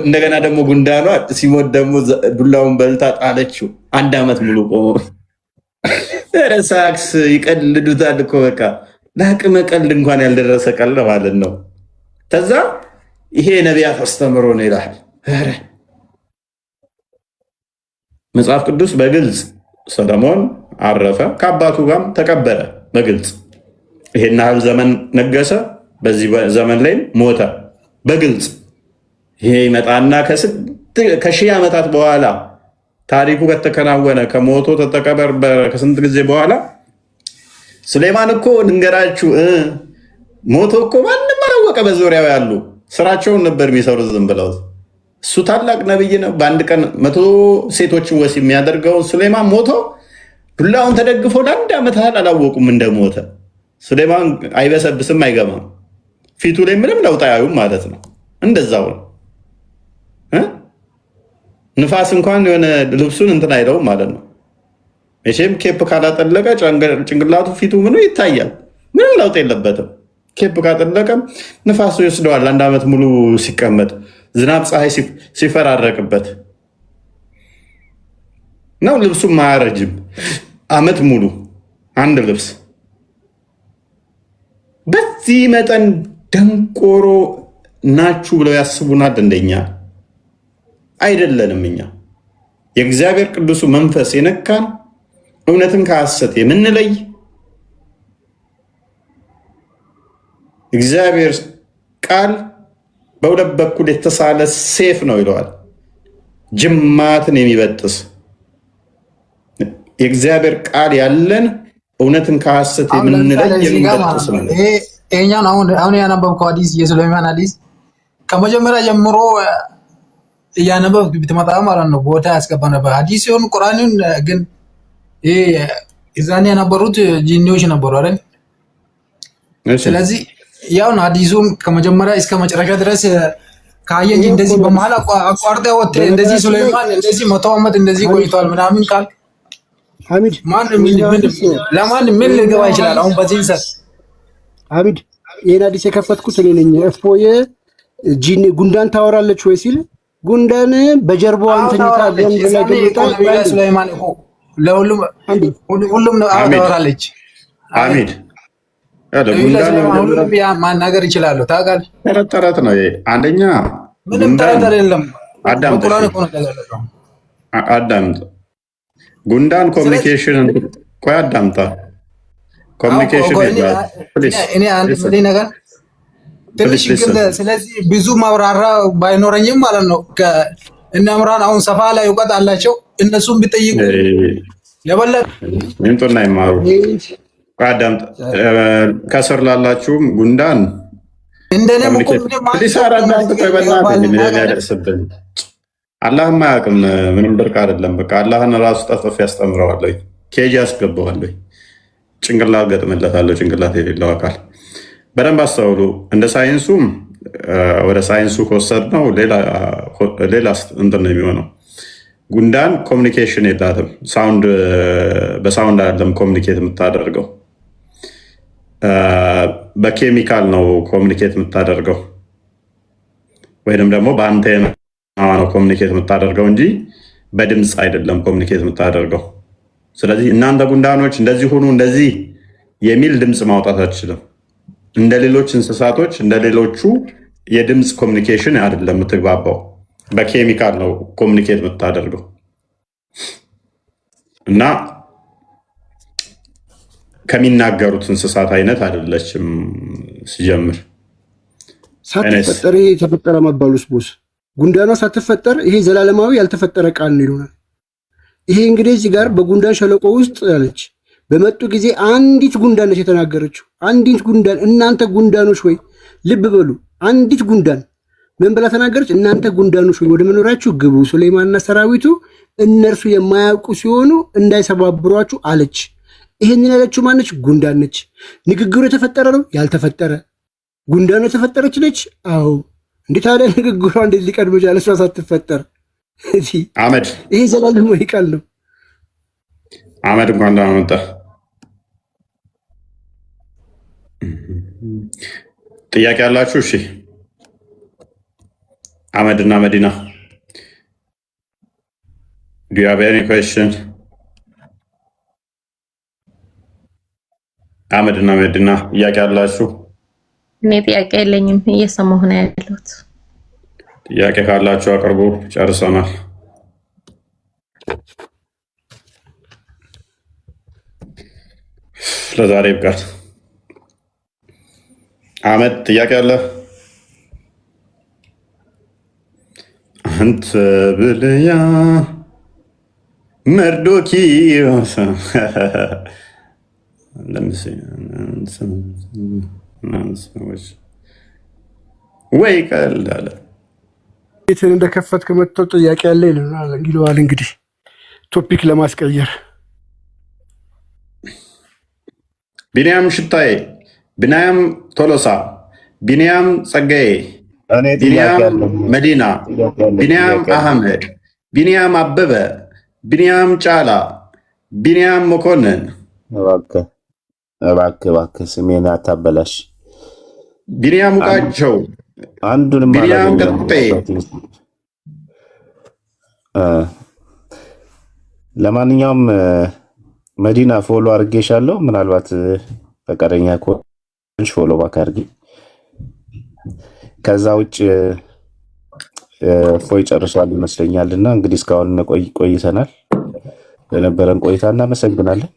እንደገና ደግሞ ጉንዳኗ ሲሞት ደግሞ ዱላውን በልታ ጣለችው። 1 ዓመት ሙሉ ቆሞ ረሳክስ ይቀልዱታል እኮ በቃ ለአቅመ ቀልድ እንኳን ያልደረሰ ቀልድ ማለት ነው። ከዛ ይሄ ነቢያት አስተምሮ ነው ይላል። መጽሐፍ ቅዱስ በግልጽ ሰለሞን አረፈ፣ ከአባቱ ጋርም ተቀበረ በግልጽ ይሄን ያህል ዘመን ነገሰ፣ በዚህ ዘመን ላይም ሞተ በግልጽ። ይሄ ይመጣና ከሺህ ዓመታት በኋላ ታሪኩ ከተከናወነ ከሞቶ ተቀበረ ከስንት ጊዜ በኋላ ሱሌማን እኮ ልንገራችሁ ሞቶ እኮ ማንም አላወቀ። በዙሪያው ያሉ ስራቸውን ነበር የሚሰሩት ዝም ብለው። እሱ ታላቅ ነብይ ነው። በአንድ ቀን 100 ሴቶችን ወሲብ የሚያደርገው ሱሌማን ሞቶ ዱላውን ተደግፎ ለ1 ዓመት ያህል አላወቁም እንደሞተ። ሱሌማን አይበሰብስም አይገማም። ፊቱ ላይ ምንም ለውጥ አያዩም ማለት ነው። እንደዛው ነው። ንፋስ እንኳን የሆነ ልብሱን እንትን አይለውም ማለት ነው። መቼም ኬፕ ካላጠለቀ ጭንቅላቱ ፊቱ ምኑ ይታያል። ምንም ለውጥ የለበትም። ኬፕ ካጠለቀም ንፋሱ ይወስደዋል። 1 ዓመት ሙሉ ሲቀመጥ ዝናብ ፀሐይ ሲፈራረቅበት ነው። ልብሱም አያረጅም። ዓመት ሙሉ አንድ ልብስ። በዚህ መጠን ደንቆሮ ናችሁ ብለው ያስቡናል። እንደኛ አይደለንም። እኛ የእግዚአብሔር ቅዱሱ መንፈስ የነካን እውነትን ከሐሰት የምንለይ እግዚአብሔር ቃል በሁለት በኩል የተሳለ ሴፍ ነው ይለዋል። ጅማትን የሚበጥስ የእግዚአብሔር ቃል ያለን እውነትን ከሐሰት የምንለይ የሚበጥስ ነው። ይሄኛውን አሁን ያነበብከው ሐዲስ የሱሌማን ሐዲስ ከመጀመሪያ ጀምሮ እያነበብክ ብትመጣ ማለት ነው ቦታ ያስገባ ነበር። ሐዲስ ሲሆን ቁርአንን ግን ይሄ እዛኔ የነበሩት ጂኒዎች ነበሩ አይደል? ስለዚህ ያውን ሐዲሱን ከመጀመሪያ እስከ መጨረሻ ድረስ ካየ እንጂ እንደዚህ በመሃል አቋርጠህ ወጥተህ እንደዚህ ሱሌማን እንደዚህ 100 ዓመት እንደዚህ ቆይቷል ምናምን ቃል ሐሚድ ለማን ምን ሊገባ ይችላል? አሁን በዚህ ሰዓት ሐሚድ ይሄን ሐዲስ የከፈትኩት እኔ ነኝ። እፎየ ጂኒ ጉንዳን ታወራለች ወይ ሲል ጉንዳን በጀርባው አንተኝታ ለምን ሱሌማን እኮ ለሁሉም ነው ታወራለች። ሐሚድ ሁሉም ማናገር ይችላሉ። ታውቃለህ፣ ተረት ነው ይሄ። አንደኛ ምንም ተረት አይደለም። አዳምጥ። ጉንዳን ኮሚኒኬሽን ቆይ አዳምጣ። ኮሚኒኬሽን እኔ አንድ ነገር ትንሽ ግን ስለዚህ ብዙ ማብራራ ባይኖረኝም ማለት ነው እነ ዕምራን አሁን ሰፋ ላይ እውቀት አላቸው። እነሱም ቢጠይቁ የበለጠ ምንጥና ይማሩ። አዳምጥ። ከስር ላላችሁም ጉንዳን እንደኔም እኮ ያደርስብን አላህም አያውቅም። ምንም ብርቅ አይደለም። በቃ አላህን ራሱ ጠፍጥፍ ያስተምረዋል፣ ኬጅ ያስገባዋል። ጭንቅላት ገጥምለታለሁ። ጭንቅላት የሌለው አካል በደንብ አስተውሉ። እንደ ሳይንሱም ወደ ሳይንሱ ከወሰድነው ሌላ እንትን ነው የሚሆነው። ጉንዳን ኮሚኒኬሽን የላትም። በሳውንድ አይደለም ኮሚኒኬት የምታደርገው፣ በኬሚካል ነው ኮሚኒኬት የምታደርገው፣ ወይንም ደግሞ በአንቴና ነው ኮሚኒኬት የምታደርገው እንጂ በድምፅ አይደለም ኮሚኒኬት የምታደርገው። ስለዚህ እናንተ ጉንዳኖች እንደዚህ ሁኑ እንደዚህ የሚል ድምፅ ማውጣት አትችልም። እንደ ሌሎች እንስሳቶች እንደ ሌሎቹ የድምፅ ኮሚኒኬሽን አይደለም የምትግባባው፣ በኬሚካል ነው ኮሚኒኬት የምታደርገው። እና ከሚናገሩት እንስሳት አይነት አይደለችም። ሲጀምር ሳትፈጠር ይሄ የተፈጠረ መባሉስ ቦስ ጉንዳኗ ሳትፈጠር ይሄ ዘላለማዊ ያልተፈጠረ ቃል ነው ይሉናል። ይሄ እንግዲህ እዚህ ጋር በጉንዳን ሸለቆ ውስጥ ያለች በመጡ ጊዜ አንዲት ጉንዳን ነች የተናገረችው። አንዲት ጉንዳን። እናንተ ጉንዳኖች ወይ ልብ በሉ። አንዲት ጉንዳን ምን ብላ ተናገረች? እናንተ ጉንዳኖች ወይ ወደ መኖሪያችሁ ግቡ፣ ሱሌማንና ሰራዊቱ እነርሱ የማያውቁ ሲሆኑ እንዳይሰባብሯችሁ አለች። ይሄንን ያለችው ማነች? ጉንዳን ነች። ንግግሩ የተፈጠረ ነው ያልተፈጠረ? ጉንዳኑ የተፈጠረች ነች። አዎ። እንዴት ታዲያ ንግግሯ እንዴት ሊቀድም ቻለ? እሷ ሳትፈጠር። አመድ ይሄ ዘላለማዊ ቃል ነው። አመድ እንኳን እንዳመጣ ጥያቄ ያላችሁ? እሺ አመድና መዲና do you have any question? አመድና መዲና ጥያቄ ያላችሁ? እኔ ጥያቄ የለኝም፣ እየሰማሁ ነው ያለሁት። ጥያቄ ካላችሁ አቅርቡ። ጨርሰናል። ለዛሬ ይብቃት። አመድ ጥያቄ አለ? አንተ ብልያ መርዶኪዮስ ወይ ቀልድ አለ። ቤትን እንደከፈትክ መጥተው ጥያቄ ያለ ይለዋል። እንግዲህ ቶፒክ ለማስቀየር ቢንያም ሽታዬ፣ ቢንያም ቶሎሳ፣ ቢንያም ጸጋዬ፣ ቢንያም መዲና፣ ቢንያም አህመድ፣ ቢንያም አበበ፣ ቢንያም ጫላ፣ ቢንያም መኮንን። እባክህ ስሜን አታበላሽ። ቢንያም ሙቃቸው፣ አንዱንም ቢንያም ቀጤ። ለማንኛውም መዲና ፎሎ አድርጌሻለሁ። ምናልባት ፈቃደኛ ከሆንሽ ፎሎ ባክ አድርጊ። ከዛ ውጭ ፎይ ጨርሷል ይመስለኛል እና እንግዲህ እስካሁን ቆይተናል። ለነበረን ቆይታ እናመሰግናለን።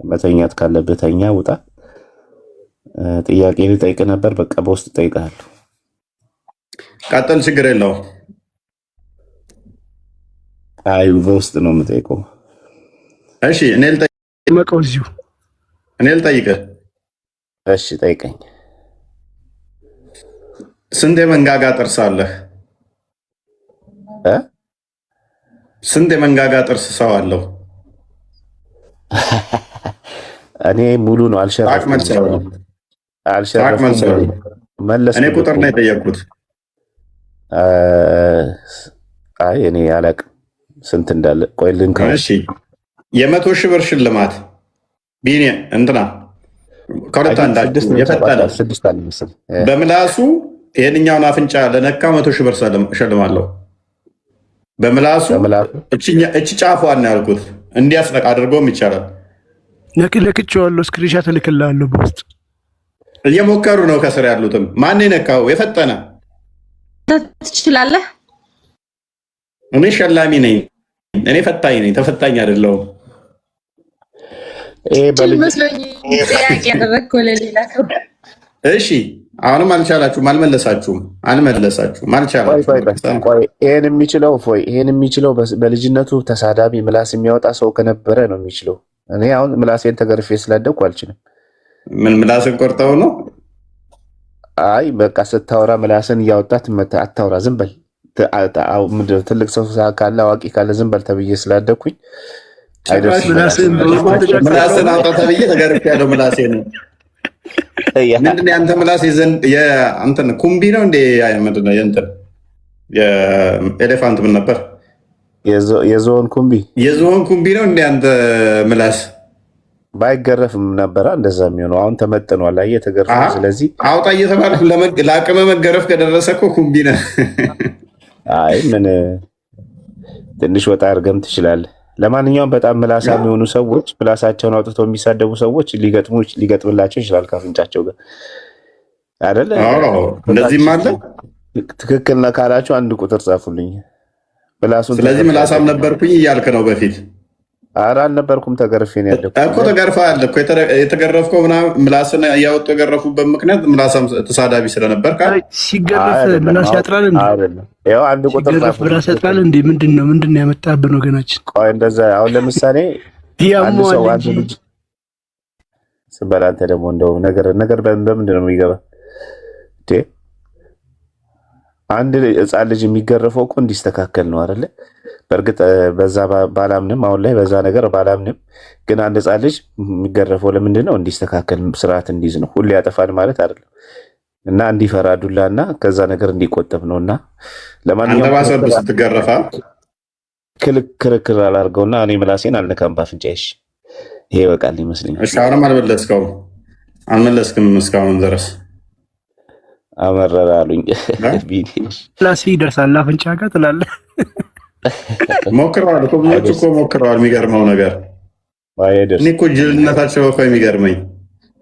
መተኛት ካለብህ ተኛ፣ ውጣ። ጥያቄ ልጠይቅ ነበር፣ በቃ በውስጥ እጠይቅሃለሁ። ቀጥል፣ ችግር የለውም። አይ በውስጥ ነው የምጠይቀው። እሺ እኔ ልጠይቅህ። እሺ ጠይቀኝ። ስንት የመንጋጋ ጥርስ አለህ? ስንት የመንጋጋ ጥርስ ሰው አለው? እኔ ሙሉ ነው አልሸረፍኩም። እኔ ቁጥር ነው የጠየቅኩት። አይ እኔ አላቅም ስንት እንዳለ። ቆይ ልንካ። እሺ 100,000 ብር ሽልማት ቢኒ እንትና ከሁለት አንዳችሁ የፈጠነ በምላሱ ይሄንኛውን አፍንጫ ለነካ 100,000 ብር እሸልማለሁ። በምላሱ እቺ ጫፏን ያልኩት እንዲያስነቅ አድርጎም ይቻላል። ለክቼዋለሁ፣ ስክሪንሻት እልክልሃለሁ በውስጥ። እየሞከሩ ነው ከስር ያሉትም። ማን የነካው? የፈጠነ ትችላለህ። እኔ ሸላሚ ነኝ። እኔ ፈታኝ ነኝ፣ ተፈታኝ አይደለሁም። እሺ አሁንም አልቻላችሁም፣ አልመለሳችሁም። ይሄን የሚችለው በልጅነቱ ተሳዳቢ ምላስ የሚያወጣ ሰው ከነበረ ነው የሚችለው። እኔ አሁን ምላሴን ተገርፌ ስላደኩ አልችልም። ምን ምላስን ቆርጠው ነው? አይ በቃ ስታወራ ምላስን እያወጣ አታውራ፣ ዝም በል። ትልቅ ሰው ካለ አዋቂ ካለ ዝም በል ተብዬ ስላደኩኝ ምላስን አውጣ ተብዬ ተገርፍ ያለው ምላሴ ነው። ምንድን ነው ያንተ ምላስ? እንትን ኩምቢ ነው እንዴ? ምንድን ነው የእንትን የኤሌፋንት ምን ነበር? የዝሆን ኩምቢ። የዝሆን ኩምቢ ነው እንዴ አንተ ምላስ? ባይገረፍም ነበረ እንደዛ የሚሆነው። አሁን ተመጥኗል። አየህ ተገርፎ። ስለዚህ አውጣ እየተባልክ ለአቅመ መገረፍ ከደረሰ እኮ ኩምቢ ነህ። አይ ምን ትንሽ ወጣ አድርገም ትችላለህ። ለማንኛውም በጣም ምላሳ የሚሆኑ ሰዎች ምላሳቸውን አውጥተው የሚሳደቡ ሰዎች ሊገጥምላቸው ይችላል ከአፍንጫቸው ጋር አይደለ? እንደዚህም አለ። ትክክል ነህ ካላችሁ አንድ ቁጥር ጻፉልኝ። ስለዚህ ምላሳም ነበርኩኝ እያልክ ነው በፊት? ኧረ አልነበርኩም። ተገርፌ ነው ያለኩት እኮ። ተገርፈሃል እኮ። የተገረፍከው ምላስን እያወጡ የገረፉበት ምክንያት ምላሳም ተሳዳቢ ስለነበር ሲገረፍ ምላስ ያጥራል እንዴ? ያው አንድ ቁጥር ጻፉ። ምላስ ያጥራል እንዴ? ምንድን ነው ያመጣብን ወገናችን? ቆይ እንደዛ አሁን ለምሳሌ አንድ ሰው አንድ ልጅ ስበላ አንተ ደግሞ እንደው ነገር በምንድን ነው የሚገባ? አንድ ሕፃን ልጅ የሚገረፈው እኮ እንዲስተካከል ነው አይደለ? በእርግጥ በዛ ባላምንም፣ አሁን ላይ በዛ ነገር ባላምንም፣ ግን አንድ ሕፃን ልጅ የሚገረፈው ለምንድን ነው? እንዲስተካከል፣ ስርዓት እንዲይዝ ነው። ሁሌ ያጠፋል ማለት አይደለም እና እንዲፈራ ዱላ እና ከዛ ነገር እንዲቆጠብ ነው። እና ለማንኛውም ስትገረፋ ክርክር አላርገውና እኔ ምላሴን አልነካም ባፍንጫዬ። ይሄ በቃል ይመስለኛል። እሺ አሁንም አልመለስክም እስካሁን ድረስ አመረረ አሉኝ። ምላሴ ይደርሳል አፍንጫ ጋር ትላለህ። ሞክረዋል እኮ ብዙዎች እኮ ሞክረዋል። የሚገርመው ነገር እኔ እኮ ጅልነታቸው እኮ የሚገርመኝ።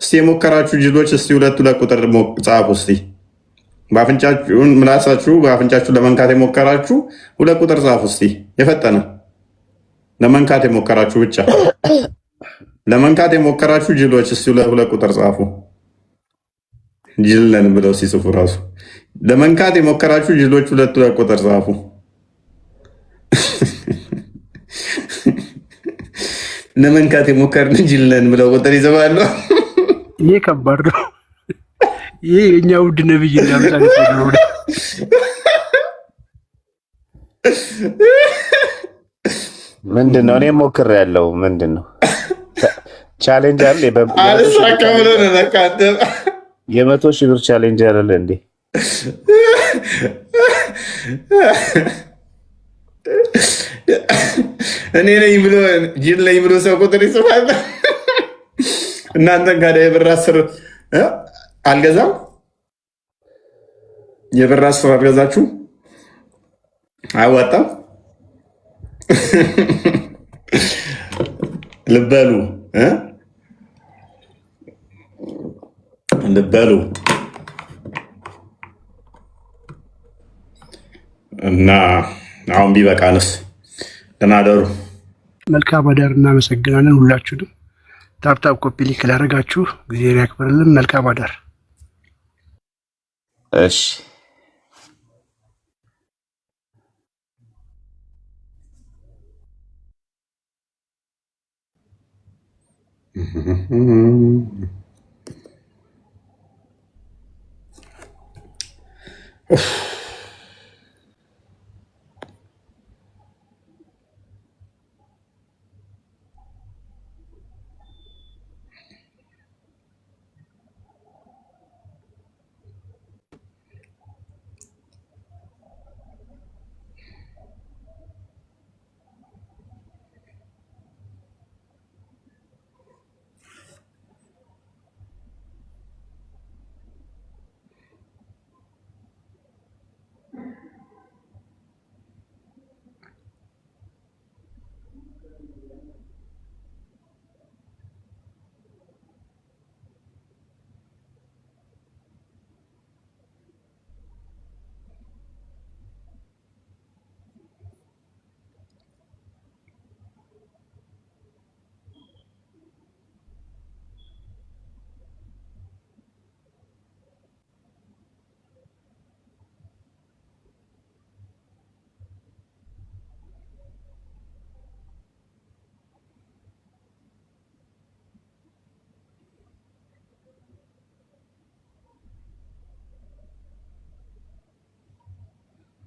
እስቲ የሞከራችሁ ጅሎች እስቲ ሁለት ቁጥር ጻፉ እስቲ። በአፍንጫችሁን ምላሳችሁ በአፍንጫችሁ ለመንካት የሞከራችሁ ሁለት ቁጥር ጻፉ እስቲ። የፈጠነ ለመንካት የሞከራችሁ ብቻ ለመንካት የሞከራችሁ ጅሎች እስቲ ሁለት ቁጥር ጻፉ። ጅል ነን ብለው ሲጽፉ ራሱ ለመንካት የሞከራችሁ ጅሎች ሁለት ቁጥር ጻፉ። ለመንካት የሞከርን ጅል ነን ብለው ቁጥር ይዘባሉ። ይሄ ከባድ ነው። ይሄ የኛ ውድ ነብይ እንዳምጣን ነው። ምንድነው? እኔ ሞክር ያለው ምንድነው? ቻሌንጅ አለ። አልሳካም ብሎ ነው ነካተ የ100,000 ብር ቻሌንጅ አለ እንዴ? እኔ ነኝ ብሎ ጅል ነኝ ብሎ ሰው ቁጥር ይጽፋል። እናንተን ጋር የብር 10 አልገዛም። የብር 10 አልገዛችሁ አያዋጣም። ልበሉ እና አሁን ቢበቃንስ? ደህና አደሩ። መልካም አዳር። እናመሰግናለን ሁላችሁንም። ታፕታፕ ኮፒ ሊንክ ላደረጋችሁ ጊዜ ያክብርልን። መልካም አዳር። እሺ ኡፍ